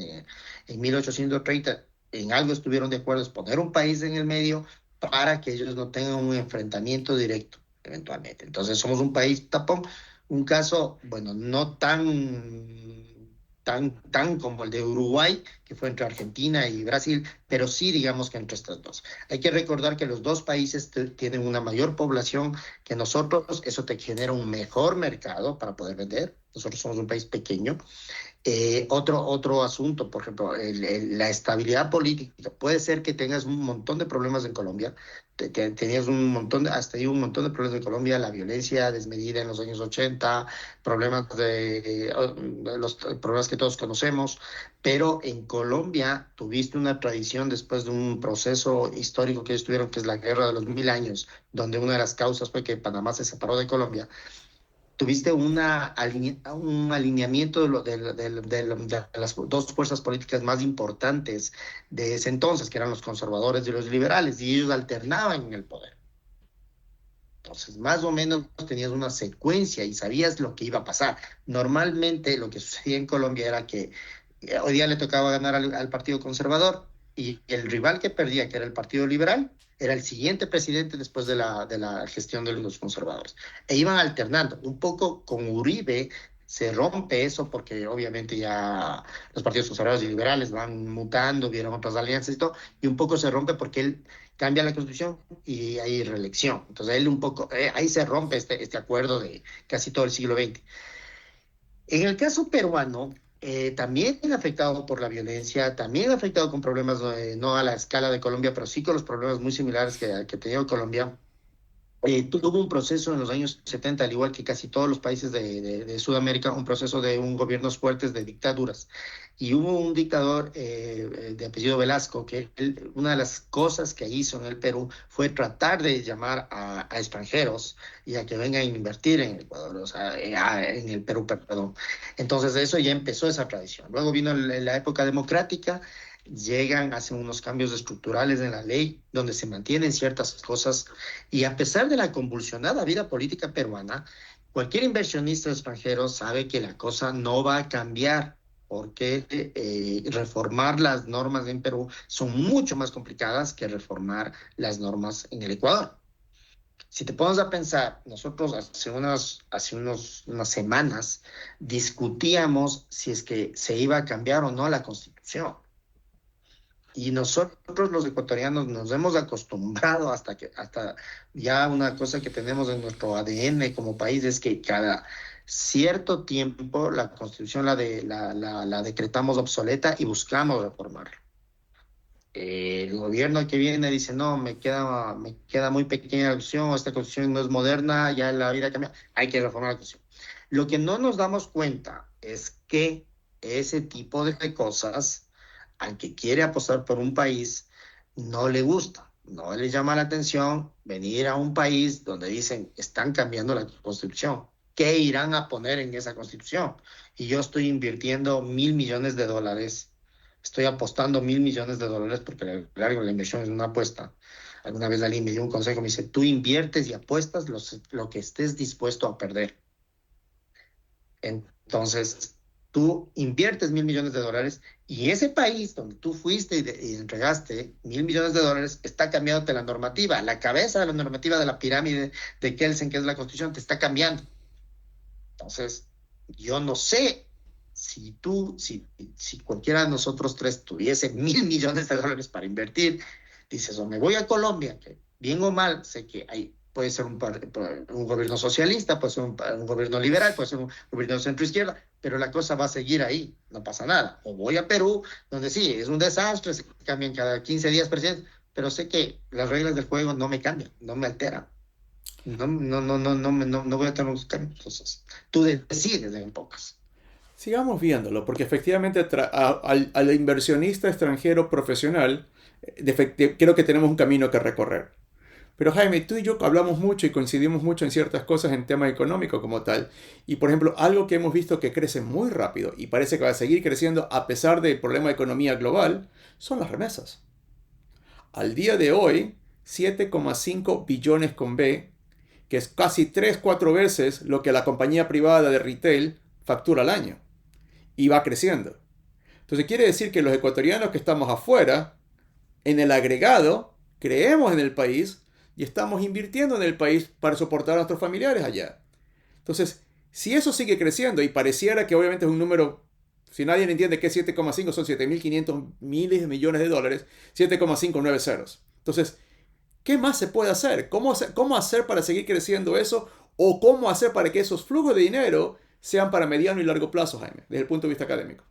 en 1830, en algo estuvieron de acuerdo, es poner un país en el medio para que ellos no tengan un enfrentamiento directo, eventualmente. Entonces somos un país tapón, un caso, bueno, no tan como el de Uruguay, que fue entre Argentina y Brasil, pero sí digamos que entre estas dos. Hay que recordar que los dos países tienen una mayor población que nosotros, eso te genera un mejor mercado para poder vender. Nosotros somos un país pequeño. Otro asunto, por ejemplo, la estabilidad política. Puede ser que tengas un montón de problemas en Colombia. Tenías hasta ahí un montón de problemas en Colombia, la violencia desmedida en los años 80, los problemas que todos conocemos, pero en Colombia tuviste una tradición después de un proceso histórico que ellos tuvieron, que es la Guerra de los Mil Años, donde una de las causas fue que Panamá se separó de Colombia. Tuviste un alineamiento de las dos fuerzas políticas más importantes de ese entonces, que eran los conservadores y los liberales, y ellos alternaban en el poder. Entonces, más o menos tenías una secuencia y sabías lo que iba a pasar. Normalmente lo que sucedía en Colombia era que hoy día le tocaba ganar al Partido Conservador y el rival que perdía, que era el Partido Liberal, era el siguiente presidente después de la gestión de los conservadores. E iban alternando. Un poco con Uribe se rompe eso porque obviamente ya los partidos conservadores y liberales van mutando, vieron otras alianzas y todo, y un poco se rompe porque él cambia la constitución y hay reelección. Entonces él un poco, ahí se rompe este acuerdo de casi todo el siglo XX. En el caso peruano, también afectado por la violencia, también afectado con problemas, no a la escala de Colombia, pero sí con los problemas muy similares que tenía Colombia. Tuvo un proceso en los años 70, al igual que casi todos los países de Sudamérica, un proceso de un gobiernos fuertes de dictaduras. Y hubo un dictador de apellido Velasco que una de las cosas que hizo en el Perú fue tratar de llamar a extranjeros y a que vengan a invertir en el Ecuador, o sea, en el Perú, perdón. Entonces eso ya empezó esa tradición. Luego vino la época democrática, llegan, hacen unos cambios estructurales en la ley donde se mantienen ciertas cosas y a pesar de la convulsionada vida política peruana, cualquier inversionista extranjero sabe que la cosa no va a cambiar porque reformar las normas en Perú son mucho más complicadas que reformar las normas en el Ecuador. Si te pones a pensar, nosotros unas semanas discutíamos si es que se iba a cambiar o no la Constitución. Y nosotros los ecuatorianos nos hemos acostumbrado hasta ya una cosa que tenemos en nuestro ADN como país es que cada cierto tiempo la Constitución la decretamos obsoleta y buscamos reformarla. El gobierno que viene dice, no, me queda muy pequeña la Constitución, esta Constitución no es moderna, ya la vida cambia, hay que reformar la Constitución. Lo que no nos damos cuenta es que ese tipo de cosas, al que quiere apostar por un país, no le gusta, no le llama la atención venir a un país donde dicen, están cambiando la Constitución. ¿Qué irán a poner en esa Constitución? Y yo estoy invirtiendo $1.000 millones, estoy apostando $1.000 millones porque claro, la inversión es una apuesta. Alguna vez alguien me dio un consejo, me dice, tú inviertes y apuestas lo que estés dispuesto a perder. Entonces, tú inviertes $1.000 millones y ese país donde tú fuiste y entregaste $1.000 millones está cambiándote la normativa. La cabeza de la normativa de la pirámide de Kelsen, que es la Constitución, te está cambiando. Entonces, yo no sé si cualquiera de nosotros tres tuviese $1.000 millones para invertir, dices, o me voy a Colombia, que bien o mal, sé que puede ser un gobierno socialista, puede ser un gobierno liberal, puede ser un gobierno centro-izquierda, pero la cosa va a seguir ahí, no pasa nada. O voy a Perú, donde sí, es un desastre, se cambian cada 15 días presidente, pero sé que las reglas del juego no me cambian, no me alteran. No voy a tener los cambios. Entonces, tú decides en pocas. Sigamos viéndolo, porque efectivamente al inversionista extranjero profesional, creo que tenemos un camino que recorrer. Pero Jaime, tú y yo hablamos mucho y coincidimos mucho en ciertas cosas en tema económico como tal. Y por ejemplo, algo que hemos visto que crece muy rápido y parece que va a seguir creciendo a pesar del problema de economía global, son las remesas. Al día de hoy, 7,5 billones con B, que es casi 3-4 veces lo que la compañía privada de retail factura al año. Y va creciendo. Entonces quiere decir que los ecuatorianos que estamos afuera, en el agregado, creemos en el país y estamos invirtiendo en el país para soportar a nuestros familiares allá. Entonces, si eso sigue creciendo y pareciera que obviamente es un número, si nadie entiende que es 7,5 son 7.500 miles de millones de dólares, 7,5 9 ceros. Entonces, ¿qué más se puede hacer? ¿Cómo hacer para seguir creciendo eso? ¿O cómo hacer para que esos flujos de dinero sean para mediano y largo plazo, Jaime, desde el punto de vista académico?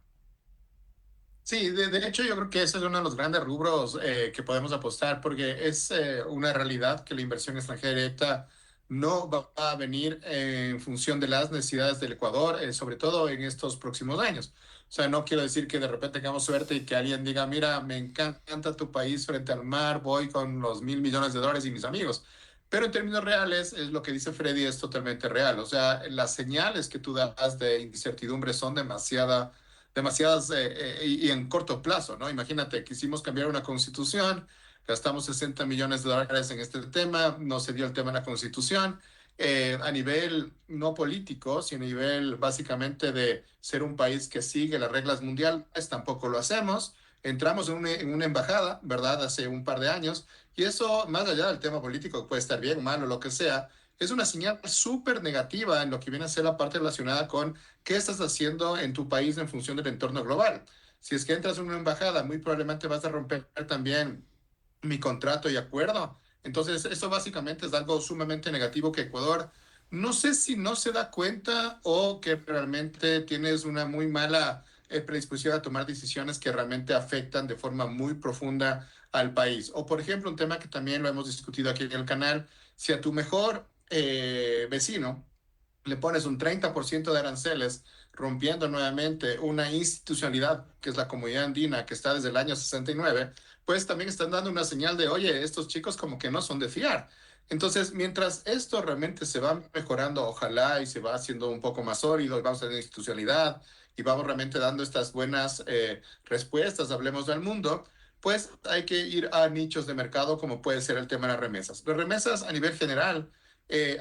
Sí, de hecho yo creo que ese es uno de los grandes rubros que podemos apostar porque es una realidad que la inversión extranjera directa no va a venir en función de las necesidades del Ecuador, sobre todo en estos próximos años. O sea, no quiero decir que de repente tengamos suerte y que alguien diga, mira, me encanta tu país frente al mar, voy con los $1.000 millones y mis amigos. Pero en términos reales, es lo que dice Freddy, es totalmente real. O sea, las señales que tú das de incertidumbre son demasiadas y en corto plazo, ¿no? Imagínate, quisimos cambiar una constitución, gastamos $60 millones en este tema, no se dio el tema de la constitución. A nivel no político, sino a nivel básicamente de ser un país que sigue las reglas mundiales, tampoco lo hacemos. Entramos en una embajada, ¿verdad? Hace un par de años, y eso, más allá del tema político, que puede estar bien, malo, lo que sea, es una señal súper negativa en lo que viene a ser la parte relacionada con qué estás haciendo en tu país en función del entorno global. Si es que entras en una embajada, muy probablemente vas a romper también mi contrato y acuerdo. Entonces, eso básicamente es algo sumamente negativo que Ecuador, no sé si no se da cuenta o que realmente tienes una muy mala predisposición a tomar decisiones que realmente afectan de forma muy profunda al país. O, por ejemplo, un tema que también lo hemos discutido aquí en el canal, si a tu mejor vecino le pones un 30% de aranceles, rompiendo nuevamente una institucionalidad que es la Comunidad Andina, que está desde el año 69, pues también están dando una señal de, oye, estos chicos como que no son de fiar. Entonces, mientras esto realmente se va mejorando, ojalá y se va haciendo un poco más sólido, y vamos a tener institucionalidad y vamos realmente dando estas buenas respuestas, hablemos del mundo, pues hay que ir a nichos de mercado como puede ser el tema de las remesas. Las remesas a nivel general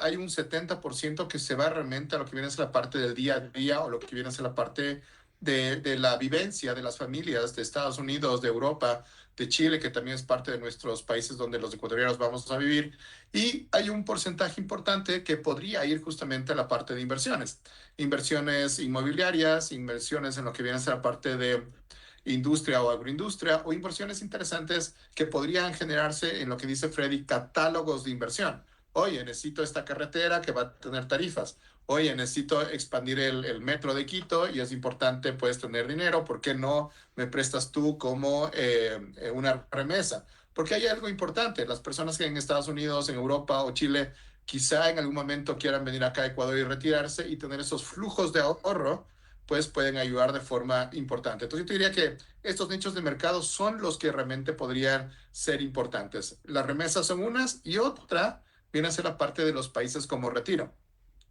hay un 70% que se va realmente a lo que viene a ser la parte del día a día o lo que viene a ser la parte de la vivencia de las familias de Estados Unidos, de Europa, de Chile, que también es parte de nuestros países donde los ecuatorianos vamos a vivir, y hay un porcentaje importante que podría ir justamente a la parte de inversiones, inversiones inmobiliarias, inversiones en lo que viene a ser la parte de industria o agroindustria, o inversiones interesantes que podrían generarse en lo que dice Freddy, catálogos de inversión. Oye, necesito esta carretera que va a tener tarifas. Oye, necesito expandir el metro de Quito y es importante, puedes tener dinero. ¿Por qué no me prestas tú como una remesa? Porque hay algo importante. Las personas que en Estados Unidos, en Europa o Chile, quizá en algún momento quieran venir acá a Ecuador y retirarse y tener esos flujos de ahorro, pues pueden ayudar de forma importante. Entonces yo te diría que estos nichos de mercado son los que realmente podrían ser importantes. Las remesas son unas y otra viene a ser la parte de los países como retiro.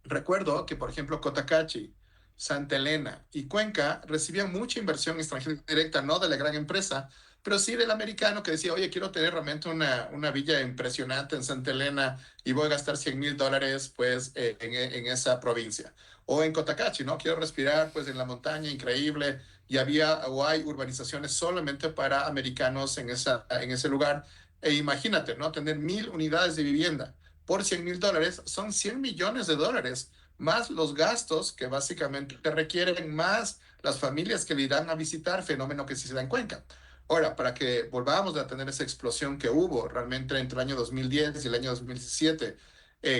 Recuerdo que, por ejemplo, Cotacachi, Santa Elena y Cuenca recibían mucha inversión extranjera directa, no de la gran empresa, pero sí del americano que decía, oye, quiero tener realmente una villa impresionante en Santa Elena y voy a gastar $100,000 pues en esa provincia. O en Cotacachi, ¿no? Quiero respirar pues en la montaña, increíble, y había o hay urbanizaciones solamente para americanos en ese lugar. E imagínate, ¿no? Tener 1,000 unidades de vivienda por $100,000 son $100 millones, más los gastos que básicamente te requieren, más las familias que le irán a visitar, fenómeno que sí se da en Cuenca. Ahora, para que volvamos a tener esa explosión que hubo realmente entre el año 2010 y el año 2017,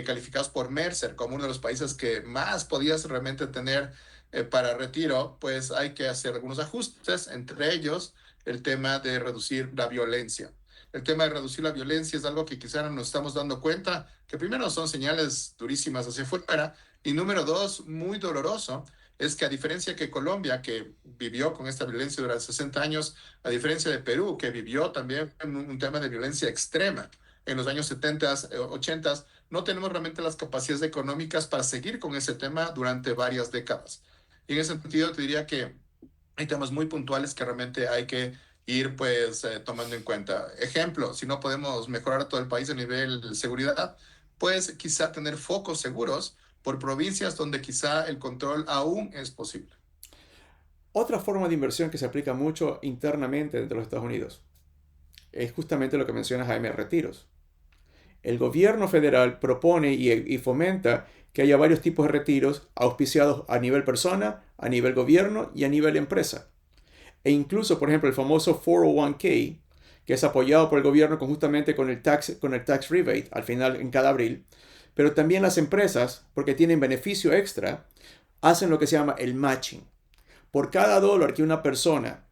calificados por Mercer como uno de los países que más podías realmente tener para retiro, pues hay que hacer algunos ajustes, entre ellos el tema de reducir la violencia. El tema de reducir la violencia es algo que quizá no nos estamos dando cuenta, que primero son señales durísimas hacia afuera, y número dos, muy doloroso, es que a diferencia que Colombia, que vivió con esta violencia durante 60 años, a diferencia de Perú, que vivió también un tema de violencia extrema en los años 70, 80, no tenemos realmente las capacidades económicas para seguir con ese tema durante varias décadas. Y en ese sentido te diría que hay temas muy puntuales que realmente hay que ir pues tomando en cuenta. Ejemplo, si no podemos mejorar todo el país a nivel de seguridad, pues quizá tener focos seguros por provincias donde quizá el control aún es posible. Otra forma de inversión que se aplica mucho internamente dentro de los Estados Unidos es justamente lo que menciona Jaime, retiros. El gobierno federal propone y fomenta que haya varios tipos de retiros auspiciados a nivel persona, a nivel gobierno y a nivel empresa. E incluso, por ejemplo, el famoso 401k, que es apoyado por el gobierno justamente con el tax rebate al final en cada abril, pero también las empresas, porque tienen beneficio extra, hacen lo que se llama el matching. Por cada dólar que una persona,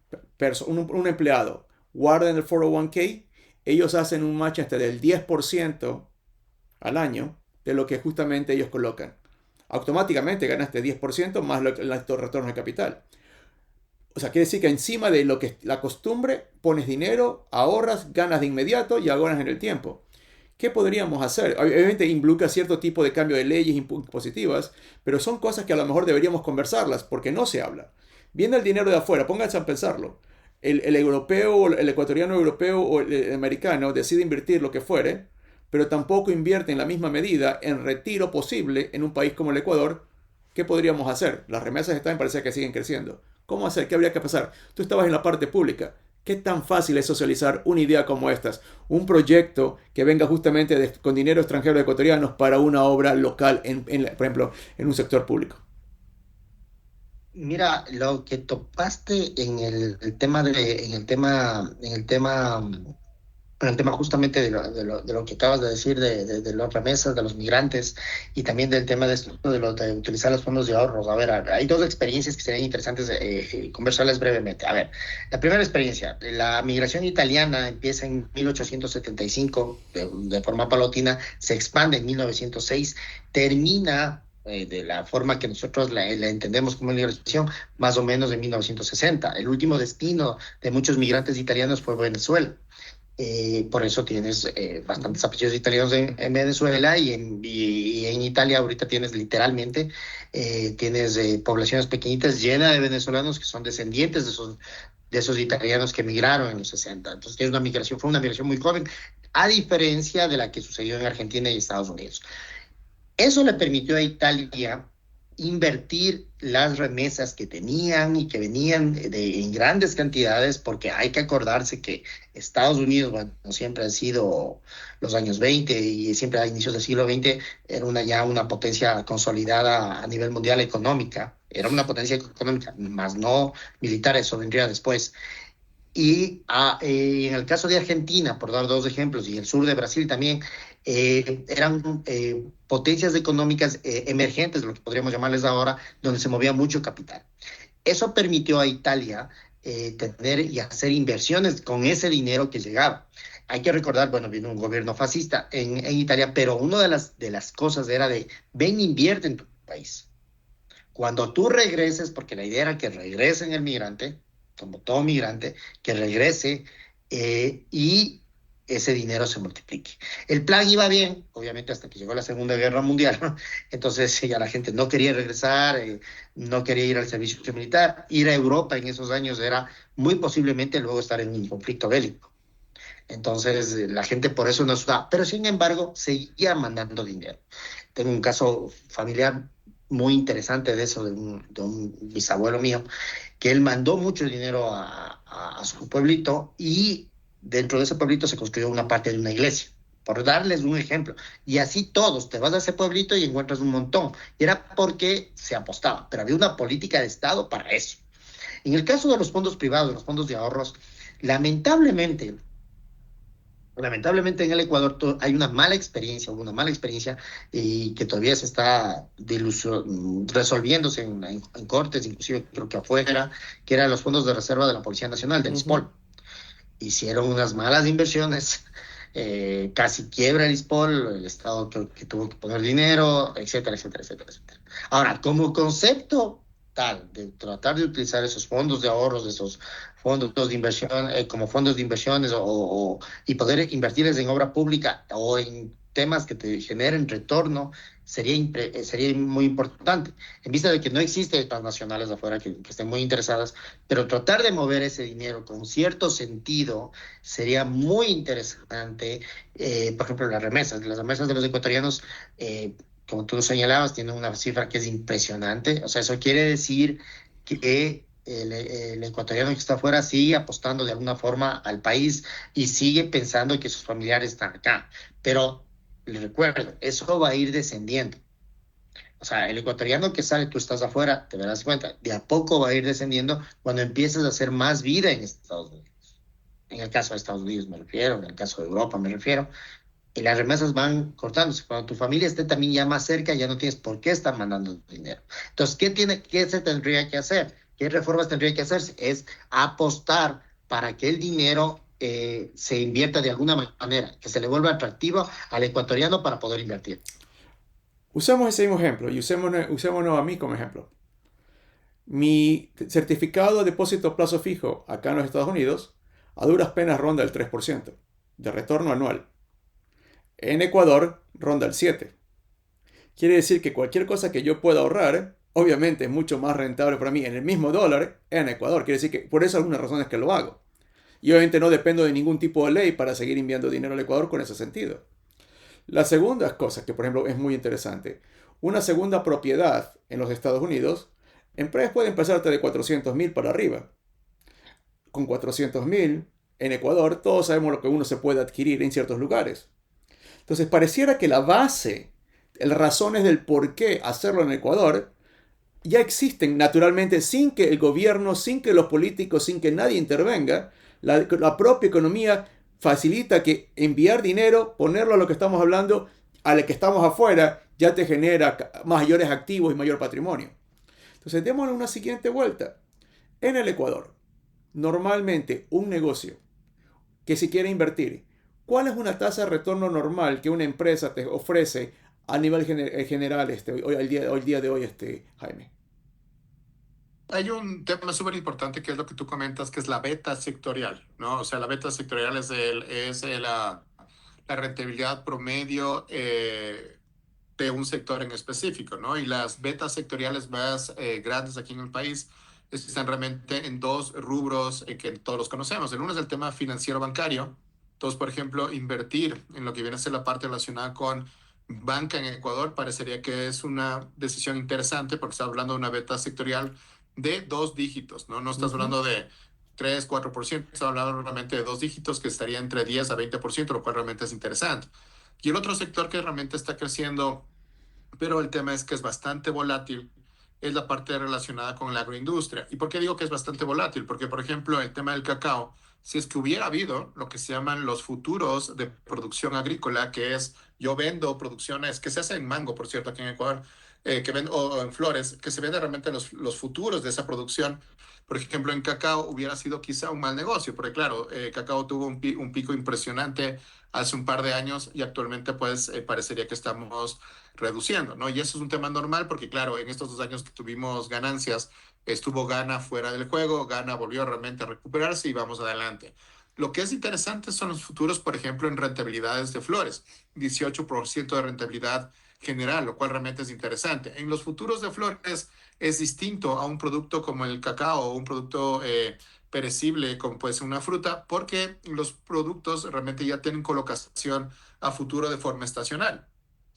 un empleado, guarda en el 401k, ellos hacen un match hasta del 10% al año de lo que justamente ellos colocan. Automáticamente ganaste 10% más los retornos de capital. O sea, quiere decir que encima de lo que la costumbre, pones dinero, ahorras, ganas de inmediato y ahorras en el tiempo. ¿Qué podríamos hacer? Obviamente involucra cierto tipo de cambio de leyes impositivas, pero son cosas que a lo mejor deberíamos conversarlas porque no se habla. Viene el dinero de afuera, pónganse a pensarlo. El europeo, el ecuatoriano europeo o el americano decide invertir lo que fuere, pero tampoco invierte en la misma medida en retiro posible en un país como el Ecuador. ¿Qué podríamos hacer? Las remesas están, parece que siguen creciendo. ¿Cómo hacer? ¿Qué habría que pasar? Tú estabas en la parte pública. ¿Qué tan fácil es socializar una idea como estas? Un proyecto que venga justamente con dinero extranjero de ecuatorianos para una obra local, por ejemplo, en un sector público. Mira, lo que topaste en el tema en el tema justamente de lo que acabas de decir, de las remesas, de los migrantes y también del tema de utilizar los fondos de ahorros. A ver, hay dos experiencias que serían interesantes conversarles brevemente. A ver, la primera experiencia, la migración italiana empieza en 1875 de forma paulatina, se expande en 1906, termina de la forma que nosotros la entendemos como migración, más o menos en 1960. El último destino de muchos migrantes italianos fue Venezuela. Por eso tienes bastantes apellidos italianos en Venezuela y en Italia ahorita tienes literalmente tienes poblaciones pequeñitas llenas de venezolanos que son descendientes de esos italianos que emigraron en los 60. Entonces fue una migración muy joven, a diferencia de la que sucedió en Argentina y Estados Unidos. Eso le permitió a Italia invertir las remesas que tenían y que venían en grandes cantidades, porque hay que acordarse que Estados Unidos, bueno, siempre ha sido los años 20 y siempre a inicios del siglo XX, era ya una potencia consolidada a nivel mundial económica, era una potencia económica, más no militar, eso vendría después. En el caso de Argentina, por dar dos ejemplos, y el sur de Brasil también, eran potencias económicas emergentes, lo que podríamos llamarles ahora, donde se movía mucho capital. Eso permitió a Italia tener y hacer inversiones con ese dinero que llegaba. Hay que recordar, bueno, vino un gobierno fascista en Italia, pero una de las cosas era de, ven, invierte en tu país. Cuando tú regreses, porque la idea era que regresen el migrante, como todo migrante, que regrese y ese dinero se multiplique. El plan iba bien, obviamente hasta que llegó la Segunda Guerra Mundial, ¿no? Entonces ya la gente no quería regresar, no quería ir al servicio militar, ir a Europa en esos años era muy posiblemente luego estar en un conflicto bélico. Entonces la gente por eso no estaba, pero sin embargo seguía mandando dinero. Tengo un caso familiar muy interesante de eso, de un bisabuelo mío, que él mandó mucho dinero a su pueblito y dentro de ese pueblito se construyó una parte de una iglesia, por darles un ejemplo. Y así todos, te vas a ese pueblito y encuentras un montón. Y era porque se apostaba, pero había una política de Estado para eso. En el caso de los fondos privados, los fondos de ahorros, lamentablemente, lamentablemente en el Ecuador hay una mala experiencia, hubo una mala experiencia y que todavía se está resolviéndose en cortes, inclusive creo que afuera, que eran los fondos de reserva de la Policía Nacional, del SPOL. Hicieron unas malas inversiones, casi quiebra el SPOL, el Estado que tuvo que poner dinero, etcétera, etcétera, etcétera, etcétera. Ahora, como concepto tal, de tratar de utilizar esos fondos de ahorros, esos fondos de inversión, como fondos de inversiones y poder invertirles en obra pública o en temas que te generen retorno, sería muy importante, en vista de que no existen transnacionales afuera que estén muy interesadas, pero tratar de mover ese dinero con cierto sentido sería muy interesante. Por ejemplo, las remesas de los ecuatorianos, como tú señalabas, tienen una cifra que es impresionante. O sea, eso quiere decir que el ecuatoriano que está afuera sigue apostando de alguna forma al país y sigue pensando que sus familiares están acá. Pero les recuerdo, eso va a ir descendiendo. O sea, el ecuatoriano que sale, tú estás afuera, te darás cuenta, de a poco va a ir descendiendo cuando empieces a hacer más vida en Estados Unidos. En el caso de Estados Unidos me refiero, en el caso de Europa me refiero, y las remesas van cortándose. Cuando tu familia esté también ya más cerca, ya no tienes por qué estar mandando dinero. Entonces, ¿qué se tendría que hacer? ¿Qué reformas tendría que hacerse? Es apostar para que el dinero se invierta de alguna manera, que se le vuelva atractivo al ecuatoriano para poder invertir. Usamos ese mismo ejemplo y usémonos a mí como ejemplo. Mi certificado de depósito a plazo fijo acá en los Estados Unidos a duras penas ronda el 3% de retorno anual. En Ecuador ronda el 7%. Quiere decir que cualquier cosa que yo pueda ahorrar, obviamente es mucho más rentable para mí en el mismo dólar en Ecuador. Quiere decir que por eso algunas razones que lo hago. Y obviamente no dependo de ningún tipo de ley para seguir enviando dinero al Ecuador con ese sentido. La segunda cosa que, por ejemplo, es muy interesante. Una segunda propiedad en los Estados Unidos, empresas pueden empezarte de 400.000 para arriba. Con 400.000 en Ecuador, todos sabemos lo que uno se puede adquirir en ciertos lugares. Entonces, pareciera que la base, las razones del por qué hacerlo en Ecuador, ya existen naturalmente sin que el gobierno, sin que los políticos, sin que nadie intervenga. La propia economía facilita que enviar dinero, ponerlo a lo que estamos hablando, a lo que estamos afuera, ya te genera mayores activos y mayor patrimonio. Entonces, démosle una siguiente vuelta. En el Ecuador, normalmente un negocio que si quiere invertir, ¿cuál es una tasa de retorno normal que una empresa te ofrece a nivel general hoy día de hoy, Jaime? Hay un tema súper importante que es lo que tú comentas, que es la beta sectorial, ¿no? O sea, la beta sectorial es la rentabilidad promedio de un sector en específico, ¿no? Y las betas sectoriales más grandes aquí en el país están realmente en dos rubros que todos los conocemos. El uno es el tema financiero bancario. Entonces, por ejemplo, invertir en lo que viene a ser la parte relacionada con banca en Ecuador, parecería que es una decisión interesante porque estás hablando de una beta sectorial de 2 dígitos, ¿no? No estás Ujú. hablando de 3, 4%, estás hablando realmente de 2 dígitos que estaría entre 10 a 20%, lo cual realmente es interesante. Y el otro sector que realmente está creciendo, pero el tema es que es bastante volátil, es la parte relacionada con la agroindustria. ¿Y por qué digo que es bastante volátil? Porque, por ejemplo, el tema del cacao, si es que hubiera habido lo que se llaman los futuros de producción agrícola, que es yo vendo producciones que se hacen en mango, por cierto, aquí en Ecuador, o en flores, que se venden realmente los futuros de esa producción. Por ejemplo, en cacao hubiera sido quizá un mal negocio, porque claro, cacao tuvo un pico impresionante hace un par de años y actualmente pues parecería que estamos reduciendo, ¿no? Y eso es un tema normal porque, claro, en estos 2 años que tuvimos ganancias, estuvo Ghana fuera del juego, Ghana volvió realmente a recuperarse y vamos adelante. Lo que es interesante son los futuros, por ejemplo, en rentabilidades de flores, 18% de rentabilidad general, lo cual realmente es interesante. En los futuros de flores es distinto a un producto como el cacao o un producto perecible como puede ser una fruta, porque los productos realmente ya tienen colocación a futuro de forma estacional.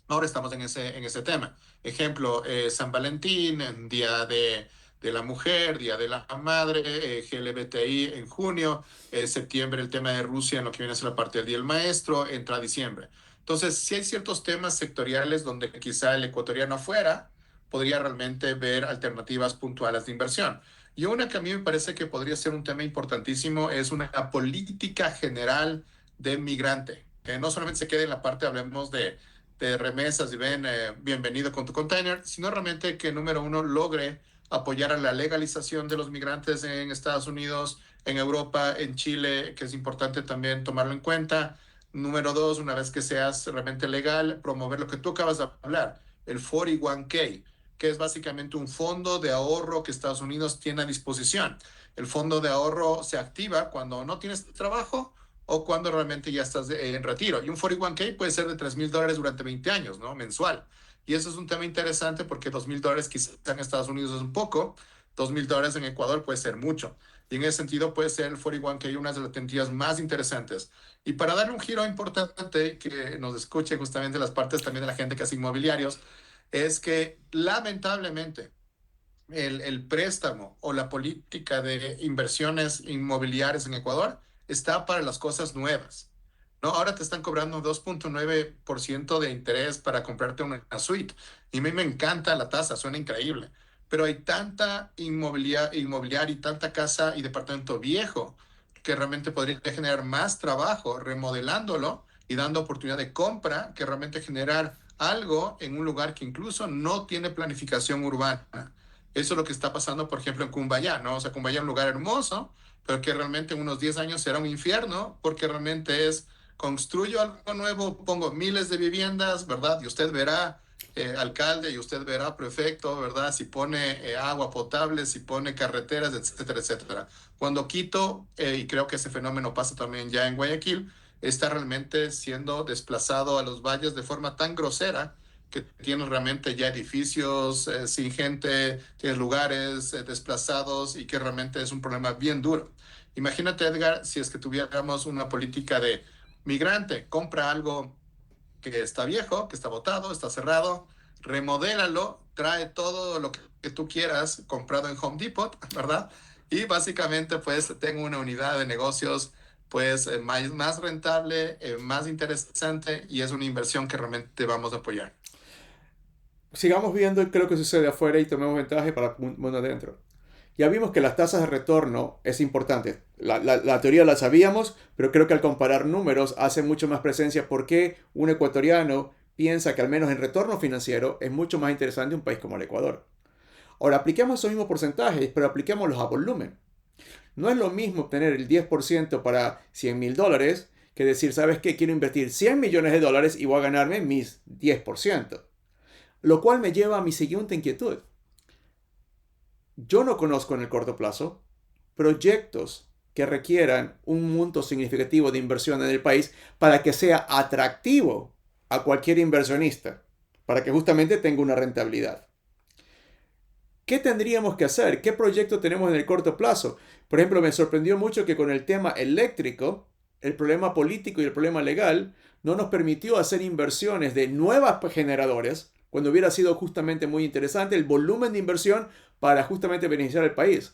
Ahora estamos en ese tema. Ejemplo, San Valentín, en Día de la Mujer, Día de la Madre, GLBTI en junio, septiembre el tema de Rusia en lo que viene a ser la parte del Día del Maestro, entra diciembre. Entonces, si hay ciertos temas sectoriales donde quizá el ecuatoriano afuera podría realmente ver alternativas puntuales de inversión. Y una que a mí me parece que podría ser un tema importantísimo es una política general de migrante, que no solamente se quede en la parte, hablemos de remesas y ven, bienvenido con tu container, sino realmente que número uno logre apoyar a la legalización de los migrantes en Estados Unidos, en Europa, en Chile, que es importante también tomarlo en cuenta. Número dos, una vez que seas realmente legal, promover lo que tú acabas de hablar, el 41K, que es básicamente un fondo de ahorro que Estados Unidos tiene a disposición. El fondo de ahorro se activa cuando no tienes trabajo o cuando realmente ya estás en retiro. Y un 41K puede ser de $3,000 durante 20 años, ¿no? Mensual. Y eso es un tema interesante porque $2,000 quizás en Estados Unidos es un poco, $2,000 en Ecuador puede ser mucho. Y en ese sentido puede ser el 41K una de las tendencias más interesantes. Y para darle un giro importante, que nos escuche justamente las partes también de la gente que hace inmobiliarios, es que lamentablemente el préstamo o la política de inversiones inmobiliarias en Ecuador está para las cosas nuevas. ¿No? Ahora te están cobrando 2,9% de interés para comprarte una suite. Y a mí me encanta la tasa, suena increíble. Pero hay tanta inmobiliaria y tanta casa y departamento viejo que realmente podría generar más trabajo remodelándolo y dando oportunidad de compra que realmente generar algo en un lugar que incluso no tiene planificación urbana. Eso es lo que está pasando, por ejemplo, en Cumbayá, ¿no? O sea, Cumbayá es un lugar hermoso, pero que realmente en unos 10 años será un infierno, porque realmente es, construyo algo nuevo, pongo miles de viviendas, ¿verdad? Y usted verá, alcalde, y usted verá, prefecto, ¿verdad? Si pone agua potable, si pone carreteras, etcétera, etcétera. Cuando Quito, y creo que ese fenómeno pasa también ya en Guayaquil, está realmente siendo desplazado a los valles de forma tan grosera que tienes realmente ya edificios sin gente, tienes lugares desplazados y que realmente es un problema bien duro. Imagínate, Edgar, si es que tuviéramos una política de migrante, compra algo que está viejo, que está botado, está cerrado, remodélalo, trae todo lo que tú quieras comprado en Home Depot, ¿verdad? Y básicamente pues tengo una unidad de negocios pues más rentable, más interesante y es una inversión que realmente vamos a apoyar. Sigamos viendo qué es lo que sucede afuera y tomemos ventaja para el mundo adentro. Ya vimos que las tasas de retorno es importante. La teoría la sabíamos, pero creo que al comparar números hace mucho más presencia porque un ecuatoriano piensa que al menos en retorno financiero es mucho más interesante un país como el Ecuador. Ahora, apliquemos esos mismos porcentajes, pero apliquémoslos a volumen. No es lo mismo obtener el 10% para $100,000 que decir, ¿sabes qué? Quiero invertir $100 millones y voy a ganarme mis 10%. Lo cual me lleva a mi siguiente inquietud. Yo no conozco en el corto plazo proyectos que requieran un monto significativo de inversión en el país para que sea atractivo a cualquier inversionista, para que justamente tenga una rentabilidad. ¿Qué tendríamos que hacer? ¿Qué proyecto tenemos en el corto plazo? Por ejemplo, me sorprendió mucho que con el tema eléctrico el problema político y el problema legal no nos permitió hacer inversiones de nuevas generadores, cuando hubiera sido justamente muy interesante el volumen de inversión para justamente beneficiar al país.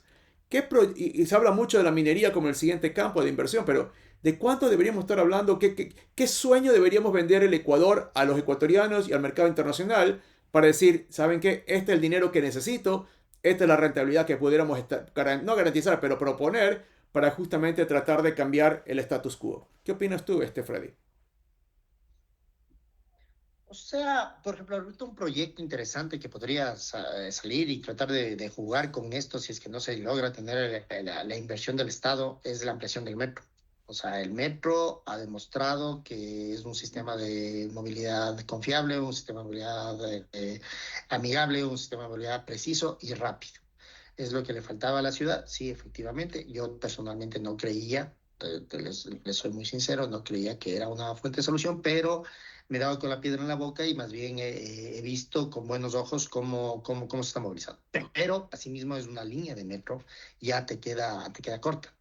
Y se habla mucho de la minería como el siguiente campo de inversión, pero ¿de cuánto deberíamos estar hablando? ¿Qué sueño deberíamos vender el Ecuador a los ecuatorianos y al mercado internacional para decir, ¿saben qué? Este es el dinero que necesito, esta es la rentabilidad que pudiéramos no garantizar, pero proponer para justamente tratar de cambiar el status quo? ¿Qué opinas tú, Freddy? O sea, por ejemplo, ahorita un proyecto interesante que podría salir y tratar de jugar con esto si es que no se logra tener la inversión del Estado es la ampliación del metro. O sea, el metro ha demostrado que es un sistema de movilidad confiable, un sistema de movilidad amigable, un sistema de movilidad preciso y rápido. ¿Es lo que le faltaba a la ciudad? Sí, efectivamente. Yo personalmente no creía, les soy muy sincero, no creía que era una fuente de solución, pero me he dado con la piedra en la boca y más bien he visto con buenos ojos cómo se está movilizando. Pero asimismo es una línea de metro, ya te queda corta.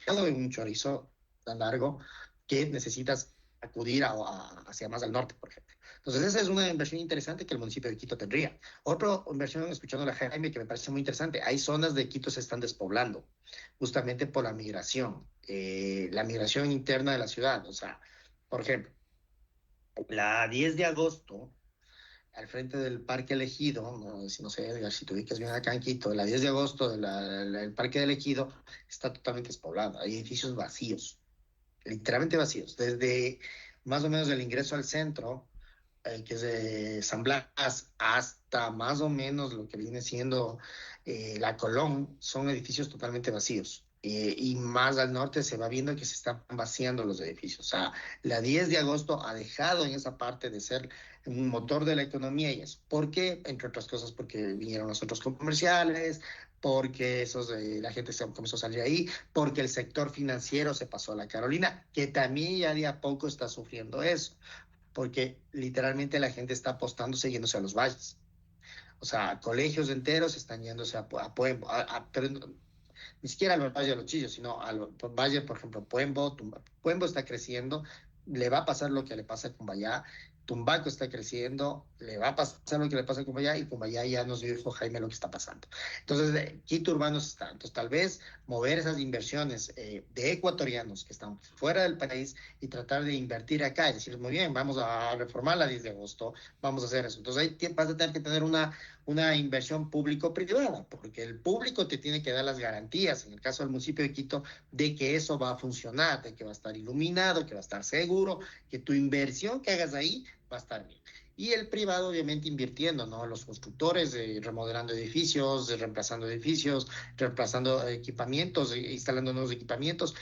En un chorizo tan largo que necesitas acudir hacia más al norte, por ejemplo. Entonces, esa es una inversión interesante que el municipio de Quito tendría. Otra inversión, escuchando a la Jaime, que me parece muy interesante, hay zonas de Quito que se están despoblando, justamente por la migración interna de la ciudad. O sea, por ejemplo, la 10 de agosto, al frente del Parque Elegido, no sé, Edgar, si te ubicas bien acá en Quito, la 10 de agosto del Parque Elegido está totalmente despoblado, hay edificios vacíos, literalmente vacíos, desde más o menos el ingreso al centro, que es de San Blas, hasta más o menos lo que viene siendo la Colón, son edificios totalmente vacíos. Y más al norte se va viendo que se están vaciando los edificios. O sea, la 10 de agosto ha dejado en esa parte de ser un motor de la economía y eso. ¿Por qué? Entre otras cosas porque vinieron los centros comerciales, porque la gente se comenzó a salir ahí, porque el sector financiero se pasó a la Carolina, que también ya de a poco está sufriendo eso, porque literalmente la gente está apostándose yéndose a los valles. O sea, colegios enteros están yéndose a Pueblo, pero ni siquiera al Valle de los Chillos, sino al Valle, por ejemplo, Puembo está creciendo, le va a pasar lo que le pasa a Cumbayá, Tumbaco está creciendo, le va a pasar lo que le pasa a Cumbayá y Cumbayá ya nos dijo Jaime lo que está pasando. Entonces, Quito Urbano está. Entonces, tal vez mover esas inversiones de ecuatorianos que están fuera del país y tratar de invertir acá y decir, muy bien, vamos a reformar la 10 de agosto, vamos a hacer eso. Entonces, ahí vas a tener que tener una inversión público-privada, porque el público te tiene que dar las garantías, en el caso del municipio de Quito, de que eso va a funcionar, de que va a estar iluminado, que va a estar seguro, que tu inversión que hagas ahí va a estar bien. Y el privado, obviamente, invirtiendo, ¿no? Los constructores, remodelando edificios, reemplazando equipamientos, instalando nuevos equipamientos,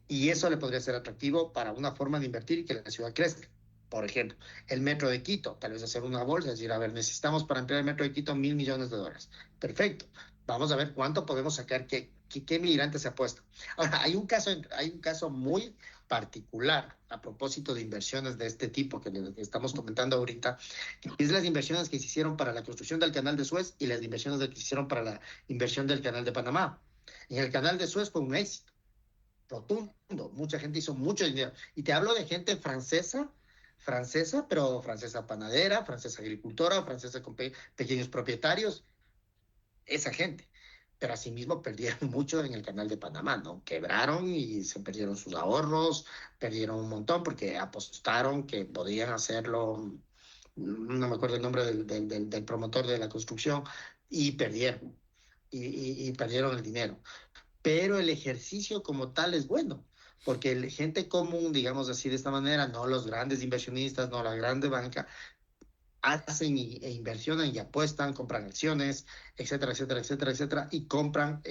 y eso le podría ser atractivo para una forma de invertir y que la ciudad crezca. Por ejemplo, el metro de Quito, tal vez hacer una bolsa, decir, a ver, necesitamos para ampliar el metro de Quito $1.000 millones. Perfecto. Vamos a ver cuánto podemos sacar, qué migrante se apuesta. Ahora, hay un caso muy particular a propósito de inversiones de este tipo que estamos comentando ahorita, que es las inversiones que se hicieron para la construcción del canal de Suez y las inversiones que se hicieron para la inversión del canal de Panamá. En el canal de Suez fue un éxito rotundo. Mucha gente hizo mucho dinero. Y te hablo de gente francesa, pero francesa panadera, francesa agricultora, francesa con pequeños propietarios, esa gente. Pero asimismo perdieron mucho en el canal de Panamá, ¿no? Quebraron y se perdieron sus ahorros, perdieron un montón porque apostaron que podían hacerlo, no me acuerdo el nombre del promotor de la construcción, y perdieron, y perdieron el dinero, pero el ejercicio como tal es bueno, porque la gente común, digamos así de esta manera, no los grandes inversionistas, no la grande banca, hacen inversionan y apuestan, compran acciones, etcétera, etcétera, etcétera, etcétera, y compran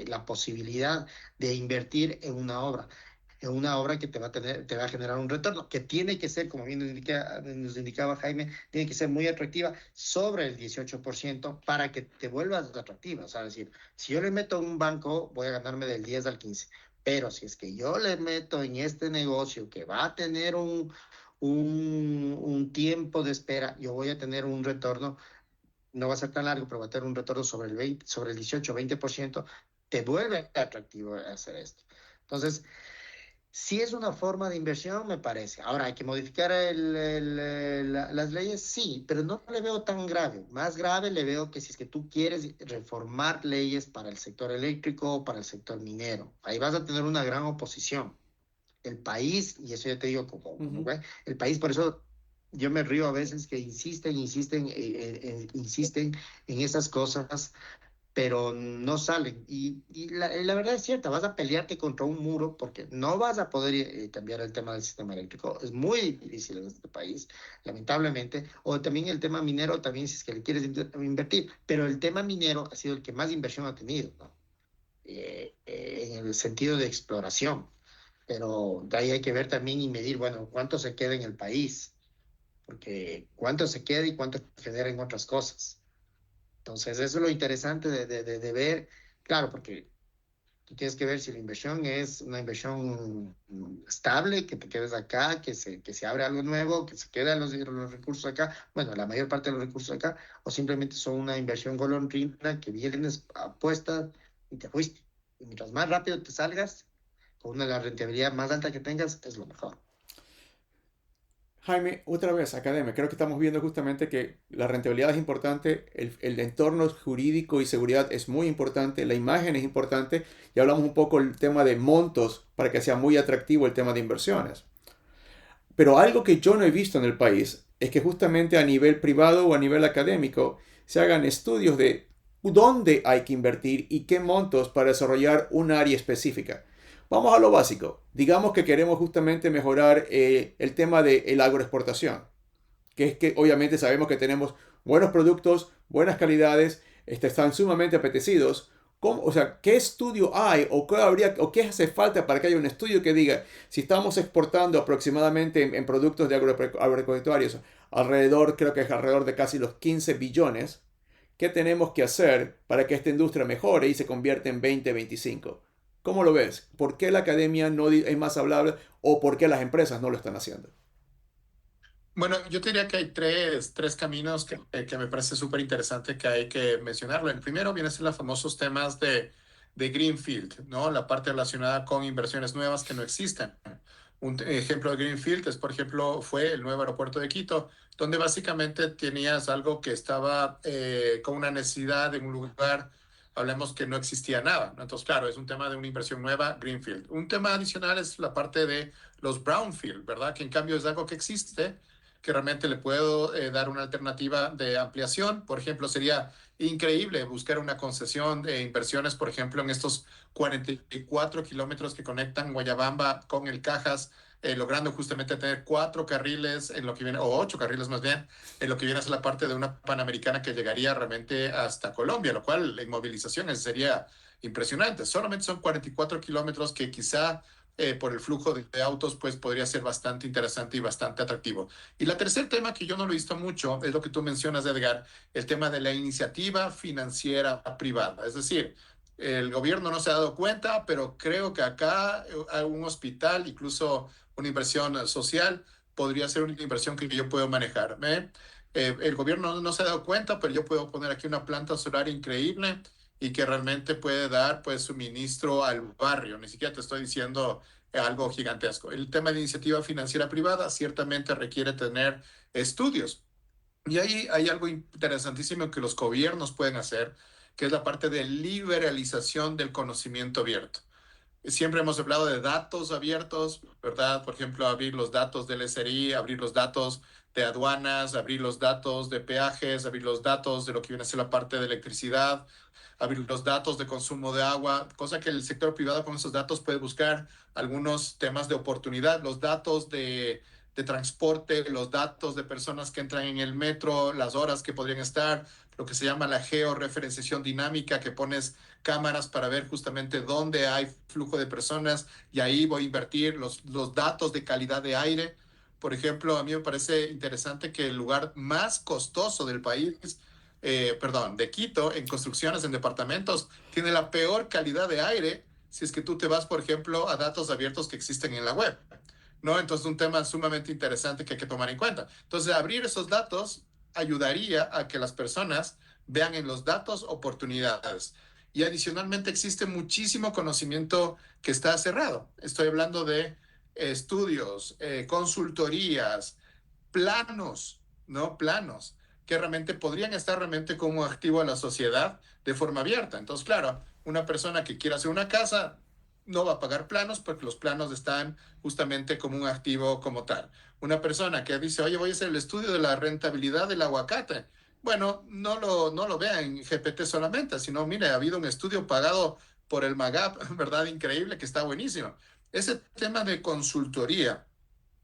la posibilidad de invertir en una obra que te va a generar un retorno, que tiene que ser, como bien nos indicaba Jaime, tiene que ser muy atractiva, sobre el 18% para que te vuelvas atractiva. O sea, es decir, si yo le meto en un banco, voy a ganarme del 10 al 15, pero si es que yo le meto en este negocio que va a tener un tiempo de espera, yo voy a tener un retorno, no va a ser tan largo, pero va a tener un retorno sobre el 18, 20%, te vuelve atractivo hacer esto. Entonces, si es una forma de inversión, me parece. Ahora, ¿hay que modificar las leyes? Sí, pero no le veo tan grave. Más grave le veo que si es que tú quieres reformar leyes para el sector eléctrico o para el sector minero, ahí vas a tener una gran oposición. El país, y eso ya te digo Ujú. güey, el país, por eso yo me río a veces que insisten en esas cosas, pero no salen. Y la verdad es cierta, vas a pelearte contra un muro porque no vas a poder cambiar el tema del sistema eléctrico. Es muy difícil en este país, lamentablemente. O también el tema minero, también si es que le quieres invertir. Pero el tema minero ha sido el que más inversión ha tenido, ¿no? En el sentido de exploración. Pero de ahí hay que ver también y medir, bueno, cuánto se queda en el país, porque cuánto se queda y cuánto genera en otras cosas. Entonces, eso es lo interesante de ver, claro, porque tú tienes que ver si la inversión es una inversión estable, que te quedes acá, que se abre algo nuevo, que se quedan los recursos acá, bueno, la mayor parte de los recursos acá, o simplemente son una inversión golondrina que vienes apuesta y te fuiste. Y mientras más rápido te salgas, con una de la rentabilidad más alta que tengas, es lo mejor. Jaime, otra vez, academia, creo que estamos viendo justamente que la rentabilidad es importante, el entorno jurídico y seguridad es muy importante, la imagen es importante y hablamos un poco el tema de montos para que sea muy atractivo el tema de inversiones. Pero algo que yo no he visto en el país es que justamente a nivel privado o a nivel académico se hagan estudios de dónde hay que invertir y qué montos para desarrollar un área específica. Vamos a lo básico. Digamos que queremos justamente mejorar el tema de la agroexportación, que es que obviamente sabemos que tenemos buenos productos, buenas calidades, están sumamente apetecidos. ¿Cómo? O sea, ¿qué estudio hay o qué hace falta para que haya un estudio que diga si estamos exportando aproximadamente en productos de agropecuarios alrededor, creo que es alrededor de casi los 15 billones, ¿qué tenemos que hacer para que esta industria mejore y se convierta en 20-25? ¿Cómo lo ves? ¿Por qué la academia no es más hablable o por qué las empresas no lo están haciendo? Bueno, yo te diría que hay tres caminos que me parece súper interesante que hay que mencionarlo. El primero viene a ser los famosos temas de Greenfield, ¿no? La parte relacionada con inversiones nuevas que no existen. Un ejemplo de Greenfield es, por ejemplo, fue el nuevo aeropuerto de Quito, donde básicamente tenías algo que estaba con una necesidad de un lugar, hablemos que no existía nada, ¿no? Entonces, claro, es un tema de una inversión nueva, Greenfield. Un tema adicional es la parte de los Brownfield, ¿verdad? Que en cambio es algo que existe que realmente le puedo dar una alternativa de ampliación. Por ejemplo, sería increíble buscar una concesión de inversiones, por ejemplo, en estos 44 kilómetros que conectan Guayabamba con el Cajas, logrando justamente tener 4 carriles en lo que viene, o 8 carriles más bien, en lo que viene a ser la parte de una panamericana que llegaría realmente hasta Colombia, lo cual en movilizaciones sería impresionante. Solamente son 44 kilómetros que quizá por el flujo de autos, pues podría ser bastante interesante y bastante atractivo. Y la tercer tema que yo no lo he visto mucho es lo que tú mencionas, Edgar, el tema de la iniciativa financiera privada. Es decir, el gobierno no se ha dado cuenta, pero creo que acá un hospital, incluso una inversión social, podría ser una inversión que yo puedo manejar. ¿Eh? El gobierno no se ha dado cuenta, pero yo puedo poner aquí una planta solar increíble y que realmente puede dar pues suministro al barrio. Ni siquiera te estoy diciendo algo gigantesco. El tema de iniciativa financiera privada ciertamente requiere tener estudios. Y ahí hay algo interesantísimo que los gobiernos pueden hacer, que es la parte de liberalización del conocimiento abierto. Siempre hemos hablado de datos abiertos, ¿verdad? Por ejemplo, abrir los datos del SRI, abrir los datos de aduanas, abrir los datos de peajes, abrir los datos de lo que viene a ser la parte de electricidad, abrir los datos de consumo de agua, cosa que el sector privado con esos datos puede buscar algunos temas de oportunidad, los datos de transporte, los datos de personas que entran en el metro, las horas que podrían estar, lo que se llama la georreferenciación dinámica, que pones cámaras para ver justamente dónde hay flujo de personas y ahí voy a invertir los datos de calidad de aire. Por ejemplo, a mí me parece interesante que el lugar más costoso del país, perdón, de Quito, en construcciones, en departamentos, tiene la peor calidad de aire si es que tú te vas, por ejemplo, a datos abiertos que existen en la web. ¿No? Entonces, un tema sumamente interesante que hay que tomar en cuenta. Entonces, abrir esos datos ayudaría a que las personas vean en los datos oportunidades. Y adicionalmente existe muchísimo conocimiento que está cerrado. Estoy hablando de estudios, consultorías, planos, ¿no? Planos que realmente podrían estar realmente como activo a la sociedad de forma abierta. Entonces, claro, una persona que quiera hacer una casa no va a pagar planos porque los planos están justamente como un activo como tal. Una persona que dice, oye, voy a hacer el estudio de la rentabilidad del aguacate. Bueno, no lo vea en GPT solamente, sino, mire, ha habido un estudio pagado por el MAGAP, ¿verdad? Increíble, que está buenísimo. Ese tema de consultoría,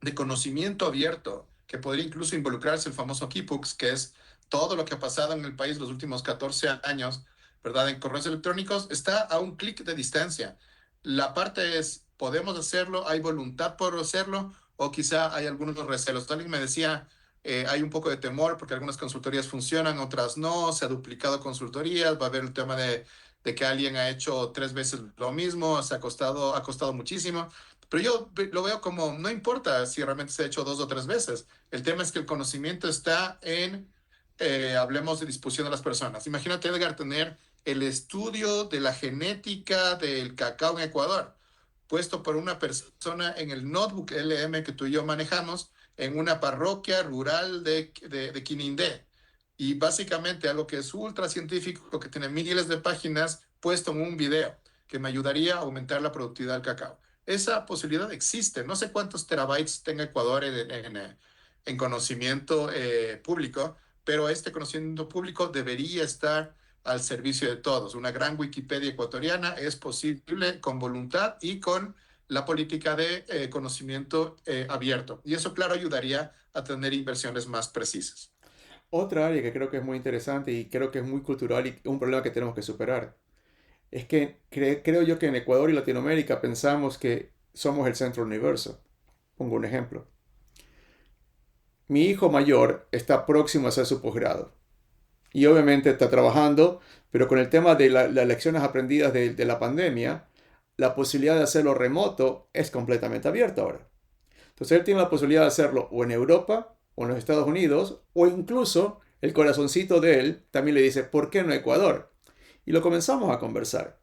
de conocimiento abierto, que podría incluso involucrarse el famoso Keybooks, que es todo lo que ha pasado en el país los últimos 14 años, ¿verdad? En correos electrónicos, está a un clic de distancia. La parte es, ¿podemos hacerlo? ¿Hay voluntad por hacerlo? O quizá hay algunos recelos. Alguien me decía, hay un poco de temor porque algunas consultorías funcionan, otras no, se ha duplicado consultorías, va a haber el tema de que alguien ha hecho 3 veces lo mismo, ha costado muchísimo. Pero yo lo veo como, no importa si realmente se ha hecho 2 o 3 veces. El tema es que el conocimiento está en, hablemos de disposición de las personas. Imagínate, Edgar, tener el estudio de la genética del cacao en Ecuador, puesto por una persona en el notebook LM que tú y yo manejamos en una parroquia rural de Quinindé. Y básicamente algo que es ultra científico, que tiene miles de páginas, puesto en un video, que me ayudaría a aumentar la productividad del cacao. Esa posibilidad existe. No sé cuántos terabytes tenga Ecuador en conocimiento público, pero este conocimiento público debería estar al servicio de todos. Una gran Wikipedia ecuatoriana es posible con voluntad y con la política de conocimiento abierto. Y eso, claro, ayudaría a tener inversiones más precisas. Otra área que creo que es muy interesante y creo que es muy cultural y un problema que tenemos que superar es que creo yo que en Ecuador y Latinoamérica pensamos que somos el centro del universo. Pongo un ejemplo. Mi hijo mayor está próximo a hacer su posgrado y obviamente está trabajando, pero con el tema de las lecciones aprendidas de la pandemia, la posibilidad de hacerlo remoto es completamente abierta ahora. Entonces él tiene la posibilidad de hacerlo o en Europa o en los Estados Unidos, o incluso el corazoncito de él también le dice, ¿por qué no Ecuador? Y lo comenzamos a conversar.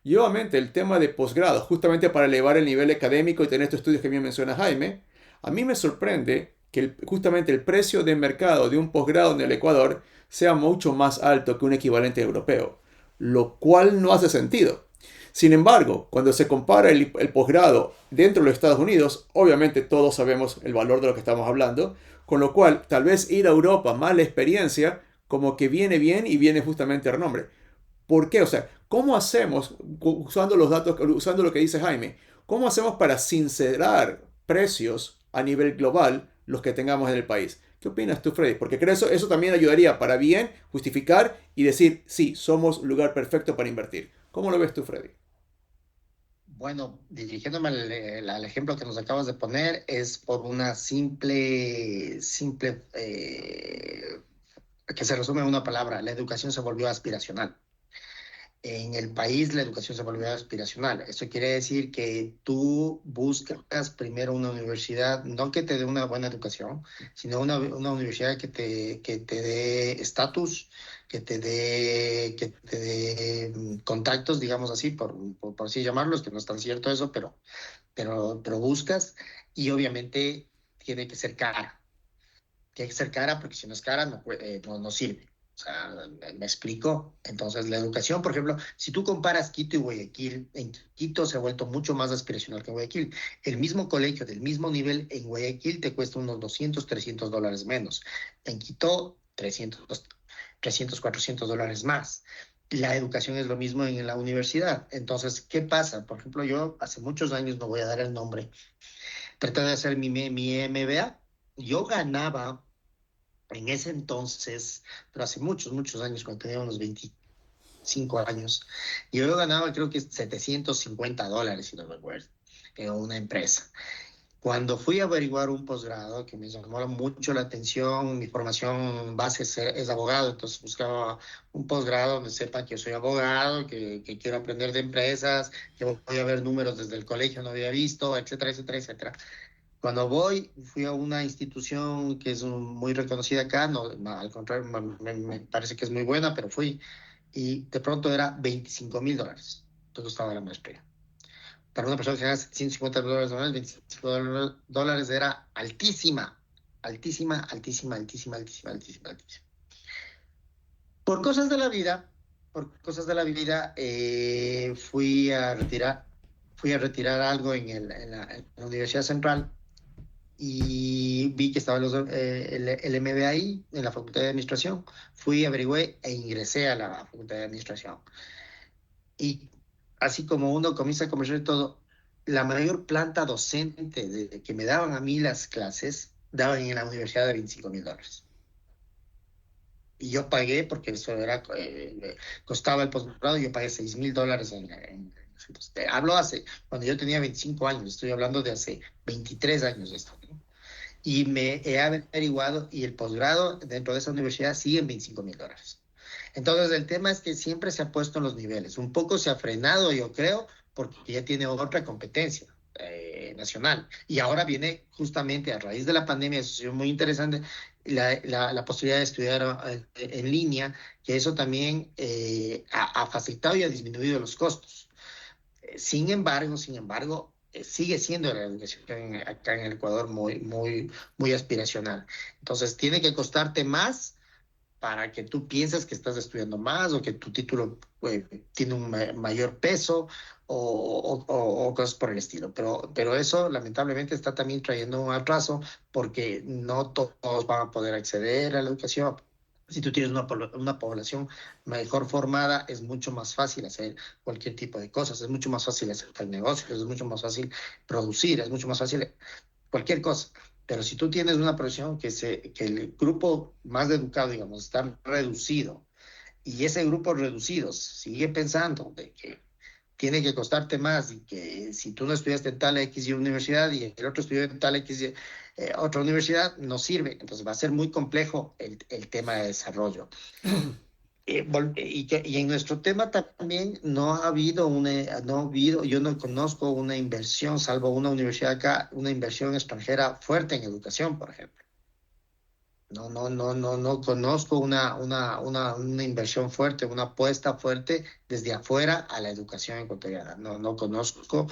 Y obviamente el tema de posgrado, justamente para elevar el nivel académico y tener estos estudios que bien menciona Jaime, a mí me sorprende que justamente el precio de mercado de un posgrado en el Ecuador sea mucho más alto que un equivalente europeo, lo cual no hace sentido. Sin embargo, cuando se compara el posgrado dentro de los Estados Unidos, obviamente todos sabemos el valor de lo que estamos hablando, con lo cual tal vez ir a Europa más la experiencia como que viene bien y viene justamente a renombre. ¿Por qué? O sea, ¿cómo hacemos, usando los datos, usando lo que dice Jaime, cómo hacemos para sincerar precios a nivel global los que tengamos en el país? ¿Qué opinas tú, Freddy? Porque creo que eso también ayudaría para bien justificar y decir, sí, somos lugar perfecto para invertir. ¿Cómo lo ves tú, Freddy? Bueno, dirigiéndome al ejemplo que nos acabas de poner, es por una simple, que se resume en una palabra: la educación se volvió aspiracional. En el país la educación se volvió aspiracional. Esto quiere decir que tú buscas primero una universidad, no que te dé una buena educación, sino una universidad que te dé estatus, que te dé contactos, digamos así, por así llamarlos, que no es tan cierto eso, pero buscas, y obviamente tiene que ser cara. Tiene que ser cara porque si no es cara no sirve. O sea, me explico. Entonces, la educación, por ejemplo, si tú comparas Quito y Guayaquil, en Quito se ha vuelto mucho más aspiracional que en Guayaquil. El mismo colegio del mismo nivel en Guayaquil te cuesta unos $200, $300 menos. En Quito, 300, $400 más. La educación es lo mismo en la universidad. Entonces, ¿qué pasa? Por ejemplo, yo hace muchos años, no voy a dar el nombre, traté de hacer mi MBA. Yo ganaba en ese entonces, pero hace muchos, muchos años, cuando tenía unos 25 años, yo ganaba creo que $750, si no me acuerdo, en una empresa. Cuando fui a averiguar un posgrado que me llamó mucho la atención, mi formación base es abogado, entonces buscaba un posgrado donde sepa que yo soy abogado, que quiero aprender de empresas, que voy a ver números desde el colegio, no había visto, etcétera, etcétera, etcétera. Cuando fui a una institución que es muy reconocida acá, no, al contrario, me parece que es muy buena, pero fui. y de pronto era $25,000. Entonces costaba la maestría. Para una persona que gana $150 al mes, $25 era altísima, altísima, altísima, altísima, altísima, altísima, altísima. Por cosas de la vida, fui a retirar algo en la Universidad Central y vi que estaba el MBA ahí, en la Facultad de Administración. Fui, averigüé e ingresé a la Facultad de Administración. Y así como uno comienza a conversar todo, la mayor planta docente que me daban a mí las clases, daban en la universidad de $25,000. Y yo pagué, porque eso era, costaba el posgrado, yo pagué $6,000 entonces, hablo cuando yo tenía 25 años, estoy hablando de hace 23 años de esto, ¿no? Y me he averiguado, y el posgrado dentro de esa universidad sigue en $25,000. Entonces, el tema es que siempre se ha puesto en los niveles. Un poco se ha frenado, yo creo, porque ya tiene otra competencia nacional. Y ahora viene justamente a raíz de la pandemia, eso ha sido muy interesante, la posibilidad de estudiar en línea, que eso también ha facilitado y ha disminuido los costos. Sin embargo, sigue siendo la educación acá en el Ecuador muy, muy, muy aspiracional. Entonces, tiene que costarte más para que tú pienses que estás estudiando más o que tu título tiene un mayor peso o cosas por el estilo. Pero eso lamentablemente está también trayendo un atraso porque no todos van a poder acceder a la educación. Si tú tienes una población mejor formada, es mucho más fácil hacer cualquier tipo de cosas, es mucho más fácil hacer negocios, es mucho más fácil producir, es mucho más fácil cualquier cosa. Pero si tú tienes una profesión que el grupo más educado, digamos, está reducido, y ese grupo reducido sigue pensando de que tiene que costarte más y que si tú no estudiaste en tal X y universidad y el otro estudió en tal X otra universidad, no sirve. Entonces va a ser muy complejo el tema de desarrollo. Y en nuestro tema también yo no conozco una inversión, salvo una universidad acá, una inversión extranjera fuerte en educación, por ejemplo. No conozco una inversión fuerte, una apuesta fuerte desde afuera a la educación ecuatoriana. No conozco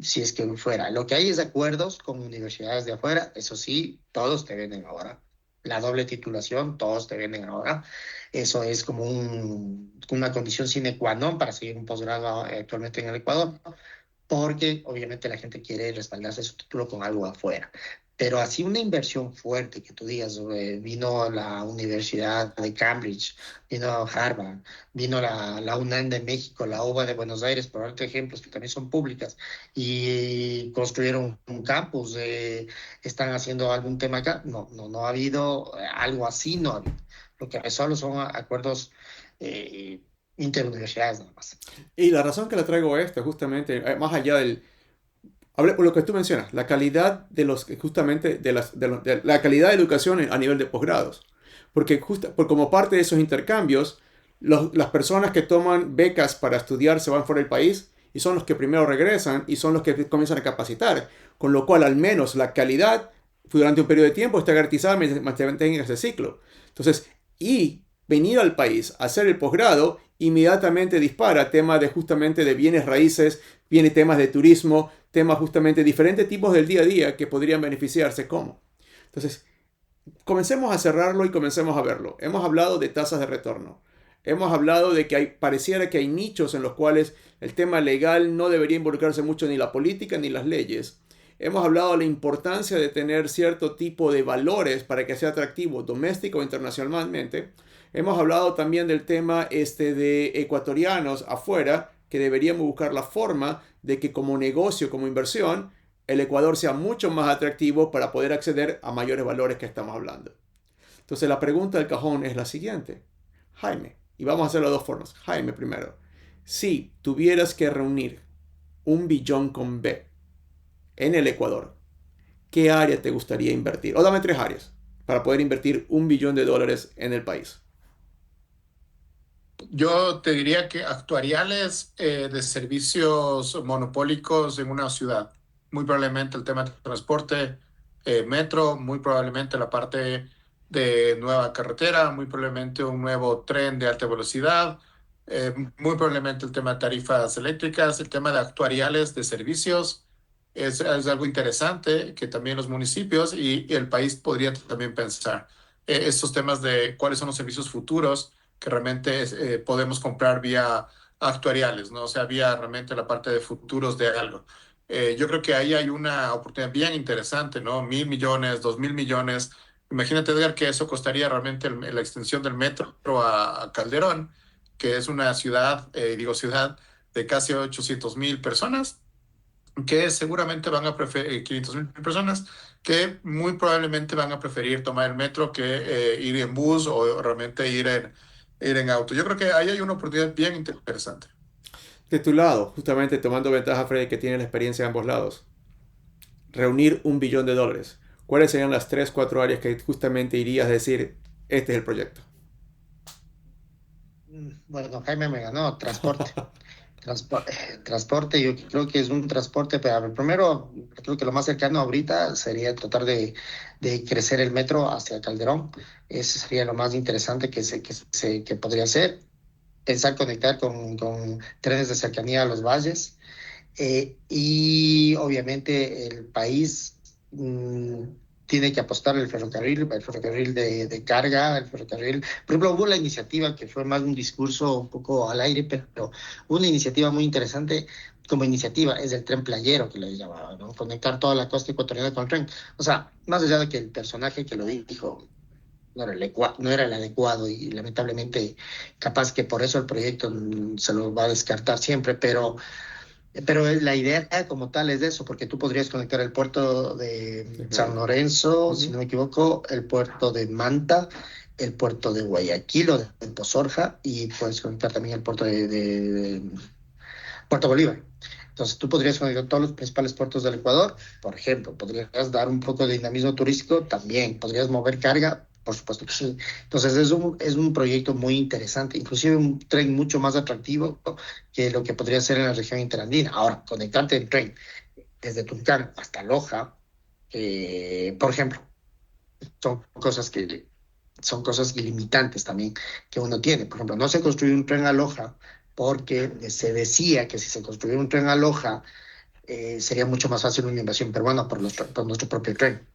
si es que fuera. Lo que hay es acuerdos con universidades de afuera, eso sí, todos te venden ahora. La doble titulación, todos te venden ahora. Eso es como una condición sine qua non para seguir un posgrado actualmente en el Ecuador, porque obviamente la gente quiere respaldarse su título con algo afuera. Pero así una inversión fuerte que tú digas, vino la Universidad de Cambridge, vino Harvard, vino la UNAM de México, la UBA de Buenos Aires, por darte ejemplos que también son públicas, y construyeron un campus, están haciendo algún tema acá. No ha habido algo así, no ha habido. Lo que hay solo son acuerdos eh, interuniversidades nada más. Y la razón que le traigo a esto, justamente, más allá del... Hable por lo que tú mencionas, la calidad de los, justamente, de la calidad de educación a nivel de posgrados. Porque como parte de esos intercambios, las personas que toman becas para estudiar se van fuera del país y son los que primero regresan y son los que comienzan a capacitar. Con lo cual, al menos la calidad durante un periodo de tiempo está garantizada mientras mantengan ese ciclo. Entonces, y venir al país a hacer el posgrado inmediatamente dispara temas de justamente de bienes raíces, viene temas de turismo, temas justamente diferentes tipos del día a día que podrían beneficiarse como. Entonces, comencemos a cerrarlo y comencemos a verlo. Hemos hablado de tasas de retorno. Hemos hablado de que pareciera que hay nichos en los cuales el tema legal no debería involucrarse mucho ni la política ni las leyes. Hemos hablado de la importancia de tener cierto tipo de valores para que sea atractivo doméstico o internacionalmente. Hemos hablado también del tema de ecuatorianos afuera, que deberíamos buscar la forma de que como negocio, como inversión, el Ecuador sea mucho más atractivo para poder acceder a mayores valores que estamos hablando. Entonces la pregunta del cajón es la siguiente. Jaime, y vamos a hacerlo de dos formas. Jaime primero, si tuvieras que reunir 1 billón con B en el Ecuador, ¿qué área te gustaría invertir? O dame 3 áreas para poder invertir $1 billón en el país. Yo te diría que actuariales de servicios monopólicos en una ciudad. Muy probablemente el tema de transporte, metro, muy probablemente la parte de nueva carretera, muy probablemente un nuevo tren de alta velocidad, muy probablemente el tema de tarifas eléctricas, el tema de actuariales de servicios. Es algo interesante que también los municipios y el país podrían también pensar. Estos temas de cuáles son los servicios futuros que realmente podemos comprar vía actuariales, ¿no? O sea, vía realmente la parte de futuros de algo. Yo creo que ahí hay una oportunidad bien interesante, ¿no? 1.000 millones, 2.000 millones. Imagínate, Edgar, que eso costaría realmente la extensión del metro a Calderón, que es una ciudad, ciudad de casi 800.000 personas, que seguramente van a preferir, 500.000 personas, que muy probablemente van a preferir tomar el metro que ir en bus o realmente ir en auto. Yo creo que ahí hay una oportunidad bien interesante. De tu lado, justamente tomando ventaja, Freddy, que tiene la experiencia de ambos lados, reunir $1 billón. ¿Cuáles serían las 3, 4 áreas que justamente irías a decir, este es el proyecto? Bueno, Jaime me ganó, transporte. Transporte, yo creo que es un transporte, pero a ver, primero, creo que lo más cercano ahorita sería tratar de crecer el metro hacia Calderón. Eso sería lo más interesante que podría hacer. Pensar conectar con trenes de cercanía a los valles. Y obviamente el país tiene que apostar el ferrocarril de carga, el ferrocarril. Por ejemplo, hubo la iniciativa que fue más un discurso un poco al aire, pero una iniciativa muy interesante como iniciativa es el tren playero que le llamaba, ¿no? Conectar toda la costa ecuatoriana con el tren. O sea, más allá de que el personaje que lo dijo no era el adecuado y lamentablemente capaz que por eso el proyecto se lo va a descartar siempre, pero la idea como tal es de eso, porque tú podrías conectar el puerto de San Lorenzo, si no me equivoco, el puerto de Manta, el puerto de Guayaquil o de Pozorja, y puedes conectar también el puerto de Puerto Bolívar. Entonces tú podrías conectar todos los principales puertos del Ecuador, por ejemplo, podrías dar un poco de dinamismo turístico también, podrías mover carga, por supuesto que sí. Entonces es un proyecto muy interesante, inclusive un tren mucho más atractivo que lo que podría ser en la región interandina. Ahora, conectarte en tren desde Tulcán hasta Loja, por ejemplo, son cosas que son cosas ilimitantes también que uno tiene. Por ejemplo, no se construyó un tren a Loja porque se decía que si se construyera un tren a Loja sería mucho más fácil una inversión peruana por nuestro propio tren.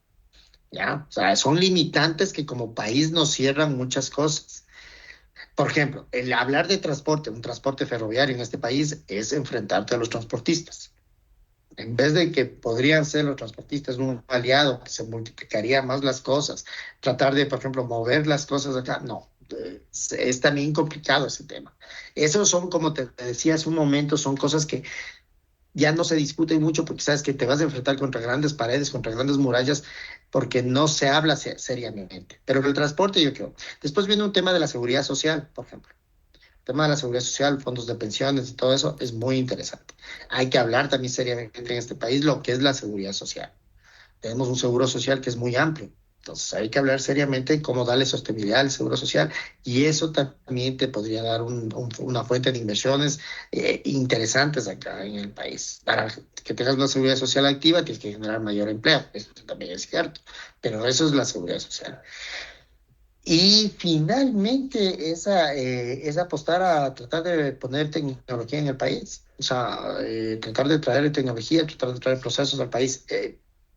¿Ya? O sea, son limitantes que como país nos cierran muchas cosas. Por ejemplo, el hablar de transporte, un transporte ferroviario en este país es enfrentarte a los transportistas. En vez de que podrían ser los transportistas un aliado, que se multiplicaría más las cosas, tratar de, por ejemplo, mover las cosas acá, no, es también complicado ese tema. Esos son, como te decía hace un momento, son cosas que ya no se discuten mucho porque sabes que te vas a enfrentar contra grandes paredes, contra grandes murallas, porque no se habla seriamente. Pero el transporte, yo creo. Después viene un tema de la seguridad social, por ejemplo. El tema de la seguridad social, fondos de pensiones y todo eso es muy interesante. Hay que hablar también seriamente en este país lo que es la seguridad social. Tenemos un seguro social que es muy amplio. Entonces hay que hablar seriamente cómo darle sostenibilidad al seguro social y eso también te podría dar una fuente de inversiones interesantes acá en el país. Para que tengas una seguridad social activa tienes que generar mayor empleo, eso también es cierto, pero eso es la seguridad social. Y finalmente es apostar a tratar de poner tecnología en el país, o sea, tratar de traer tecnología, tratar de traer procesos al país.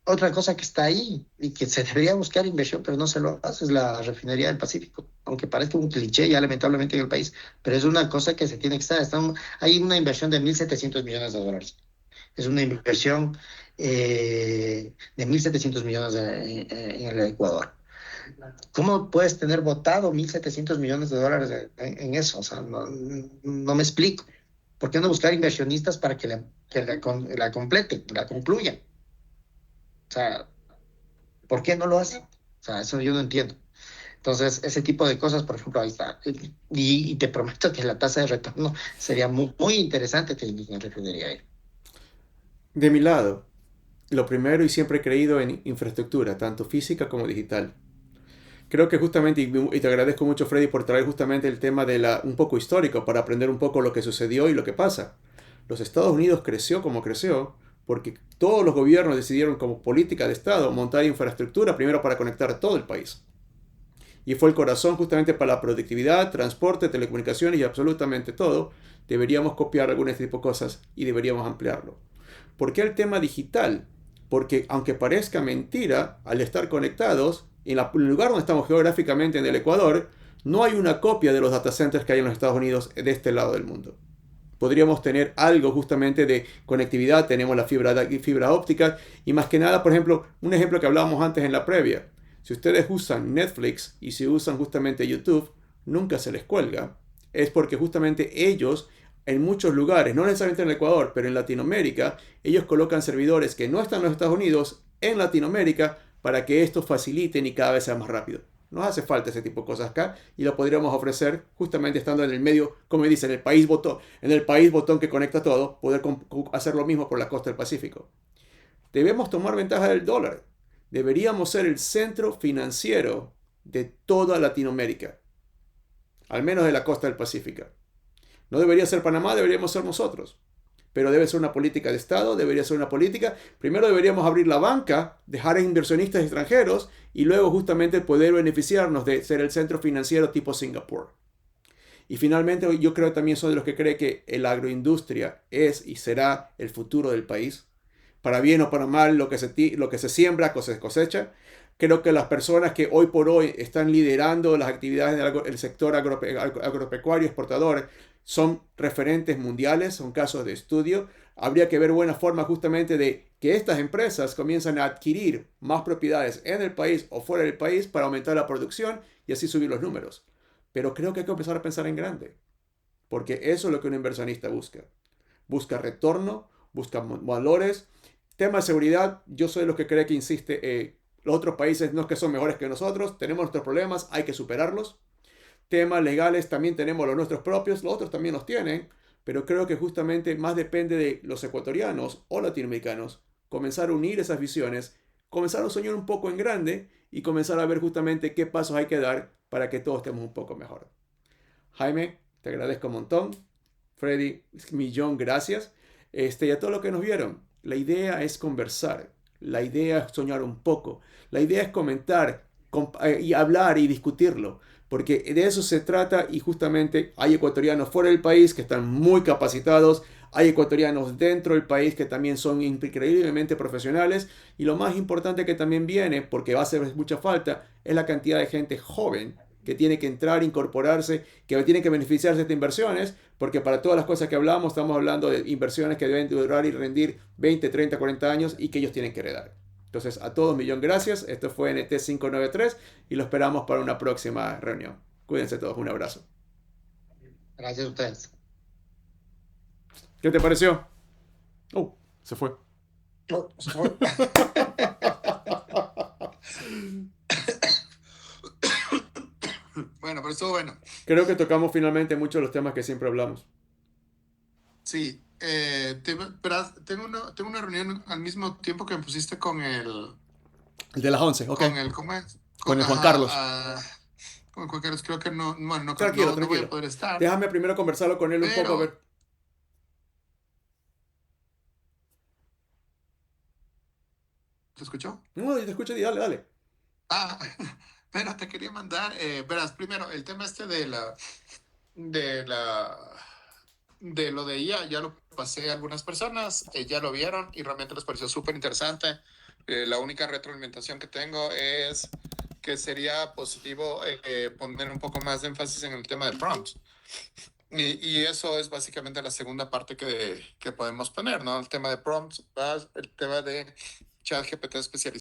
Otra cosa que está ahí y que se debería buscar inversión, pero no se lo hace, es la refinería del Pacífico, aunque parezca un cliché ya lamentablemente en el país, pero es una cosa que se tiene que estar. Hay una inversión de $1.700 millones. Es una inversión de 1.700 millones en el Ecuador. ¿Cómo puedes tener votado $1.700 millones en eso? O sea, no me explico. ¿Por qué no buscar inversionistas para que la completen, la concluyan? O sea, ¿por qué no lo hacen? O sea, eso yo no entiendo. Entonces, ese tipo de cosas, por ejemplo, ahí está. Y te prometo que la tasa de retorno sería muy, muy interesante que en refinería ahí. De mi lado, lo primero y siempre he creído en infraestructura, tanto física como digital. Creo que justamente, y te agradezco mucho Freddy por traer justamente el tema de un poco histórico para aprender un poco lo que sucedió y lo que pasa. Los Estados Unidos creció como creció porque todos los gobiernos decidieron como política de Estado montar infraestructura primero para conectar a todo el país. y fue el corazón justamente para la productividad, transporte, telecomunicaciones y absolutamente todo, deberíamos copiar algunas tipo de cosas y deberíamos ampliarlo. ¿Por qué el tema digital? Porque aunque parezca mentira, al estar conectados, en el lugar donde estamos geográficamente en el Ecuador, no hay una copia de los data centers que hay en los Estados Unidos de este lado del mundo. Podríamos tener algo justamente de conectividad, tenemos la fibra óptica y más que nada, por ejemplo, un ejemplo que hablábamos antes en la previa. Si ustedes usan Netflix y si usan justamente YouTube, nunca se les cuelga. Es porque justamente ellos, en muchos lugares, no necesariamente en el Ecuador, pero en Latinoamérica, ellos colocan servidores que no están en los Estados Unidos en Latinoamérica para que esto faciliten y cada vez sea más rápido. Nos hace falta ese tipo de cosas acá y lo podríamos ofrecer justamente estando en el medio, como me dicen, en el país botón que conecta todo, poder hacer lo mismo por la costa del Pacífico. Debemos tomar ventaja del dólar. Deberíamos ser el centro financiero de toda Latinoamérica, al menos de la costa del Pacífico. No debería ser Panamá, deberíamos ser nosotros. Pero debe ser una política de Estado, debería ser una política. Primero deberíamos abrir la banca, dejar a inversionistas extranjeros y luego justamente poder beneficiarnos de ser el centro financiero tipo Singapur. Y finalmente yo creo también soy de los que cree que la agroindustria es y será el futuro del país. Para bien o para mal, lo que se siembra, se cosecha. Creo que las personas que hoy por hoy están liderando las actividades del sector agropecuario exportador son referentes mundiales, son casos de estudio. Habría que ver buena forma justamente de que estas empresas comiencen a adquirir más propiedades en el país o fuera del país para aumentar la producción y así subir los números. Pero creo que hay que empezar a pensar en grande, porque eso es lo que un inversionista busca. Busca retorno, busca valores. Tema de seguridad, yo soy de los que cree que insiste, los otros países no es que son mejores que nosotros, tenemos nuestros problemas, hay que superarlos. Temas legales también tenemos los nuestros propios, los otros también los tienen, pero creo que justamente más depende de los ecuatorianos o latinoamericanos comenzar a unir esas visiones, comenzar a soñar un poco en grande y comenzar a ver justamente qué pasos hay que dar para que todos estemos un poco mejor. Jaime, te agradezco un montón. Freddy, millón gracias. Y a todos los que nos vieron, la idea es conversar, la idea es soñar un poco, la idea es comentar y hablar y discutirlo. Porque de eso se trata y justamente hay ecuatorianos fuera del país que están muy capacitados, hay ecuatorianos dentro del país que también son increíblemente profesionales y lo más importante que también viene, porque va a hacer mucha falta, es la cantidad de gente joven que tiene que entrar, incorporarse, que tiene que beneficiarse de estas inversiones, porque para todas las cosas que hablamos estamos hablando de inversiones que deben durar y rendir 20, 30, 40 años y que ellos tienen que heredar. Entonces, a todos, millón gracias. Esto fue NT 593 y lo esperamos para una próxima reunión. Cuídense todos. Un abrazo. Gracias a ustedes. ¿Qué te pareció? Se fue. Oh, se fue. Bueno, pero estuvo bueno. Creo que tocamos finalmente muchos de los temas que siempre hablamos. Sí. Tengo una reunión al mismo tiempo que me pusiste con el de las 11, ok. ¿Cómo es? Con el Juan Carlos. Con Juan Carlos, creo que no Tranquilo. voy a poder estar. Déjame primero conversarlo con él un poco. A ver. ¿Te escuchó? No, yo te escucho y dale. Pero te quería mandar, verás, primero, el tema de lo de IA, ya lo pasé a algunas personas, ya lo vieron y realmente les pareció súper interesante. La única retroalimentación que tengo es que sería positivo poner un poco más de énfasis en el tema de prompts. Y eso es básicamente la segunda parte que podemos poner, ¿no? El tema de prompts, el tema de ChatGPT especializado.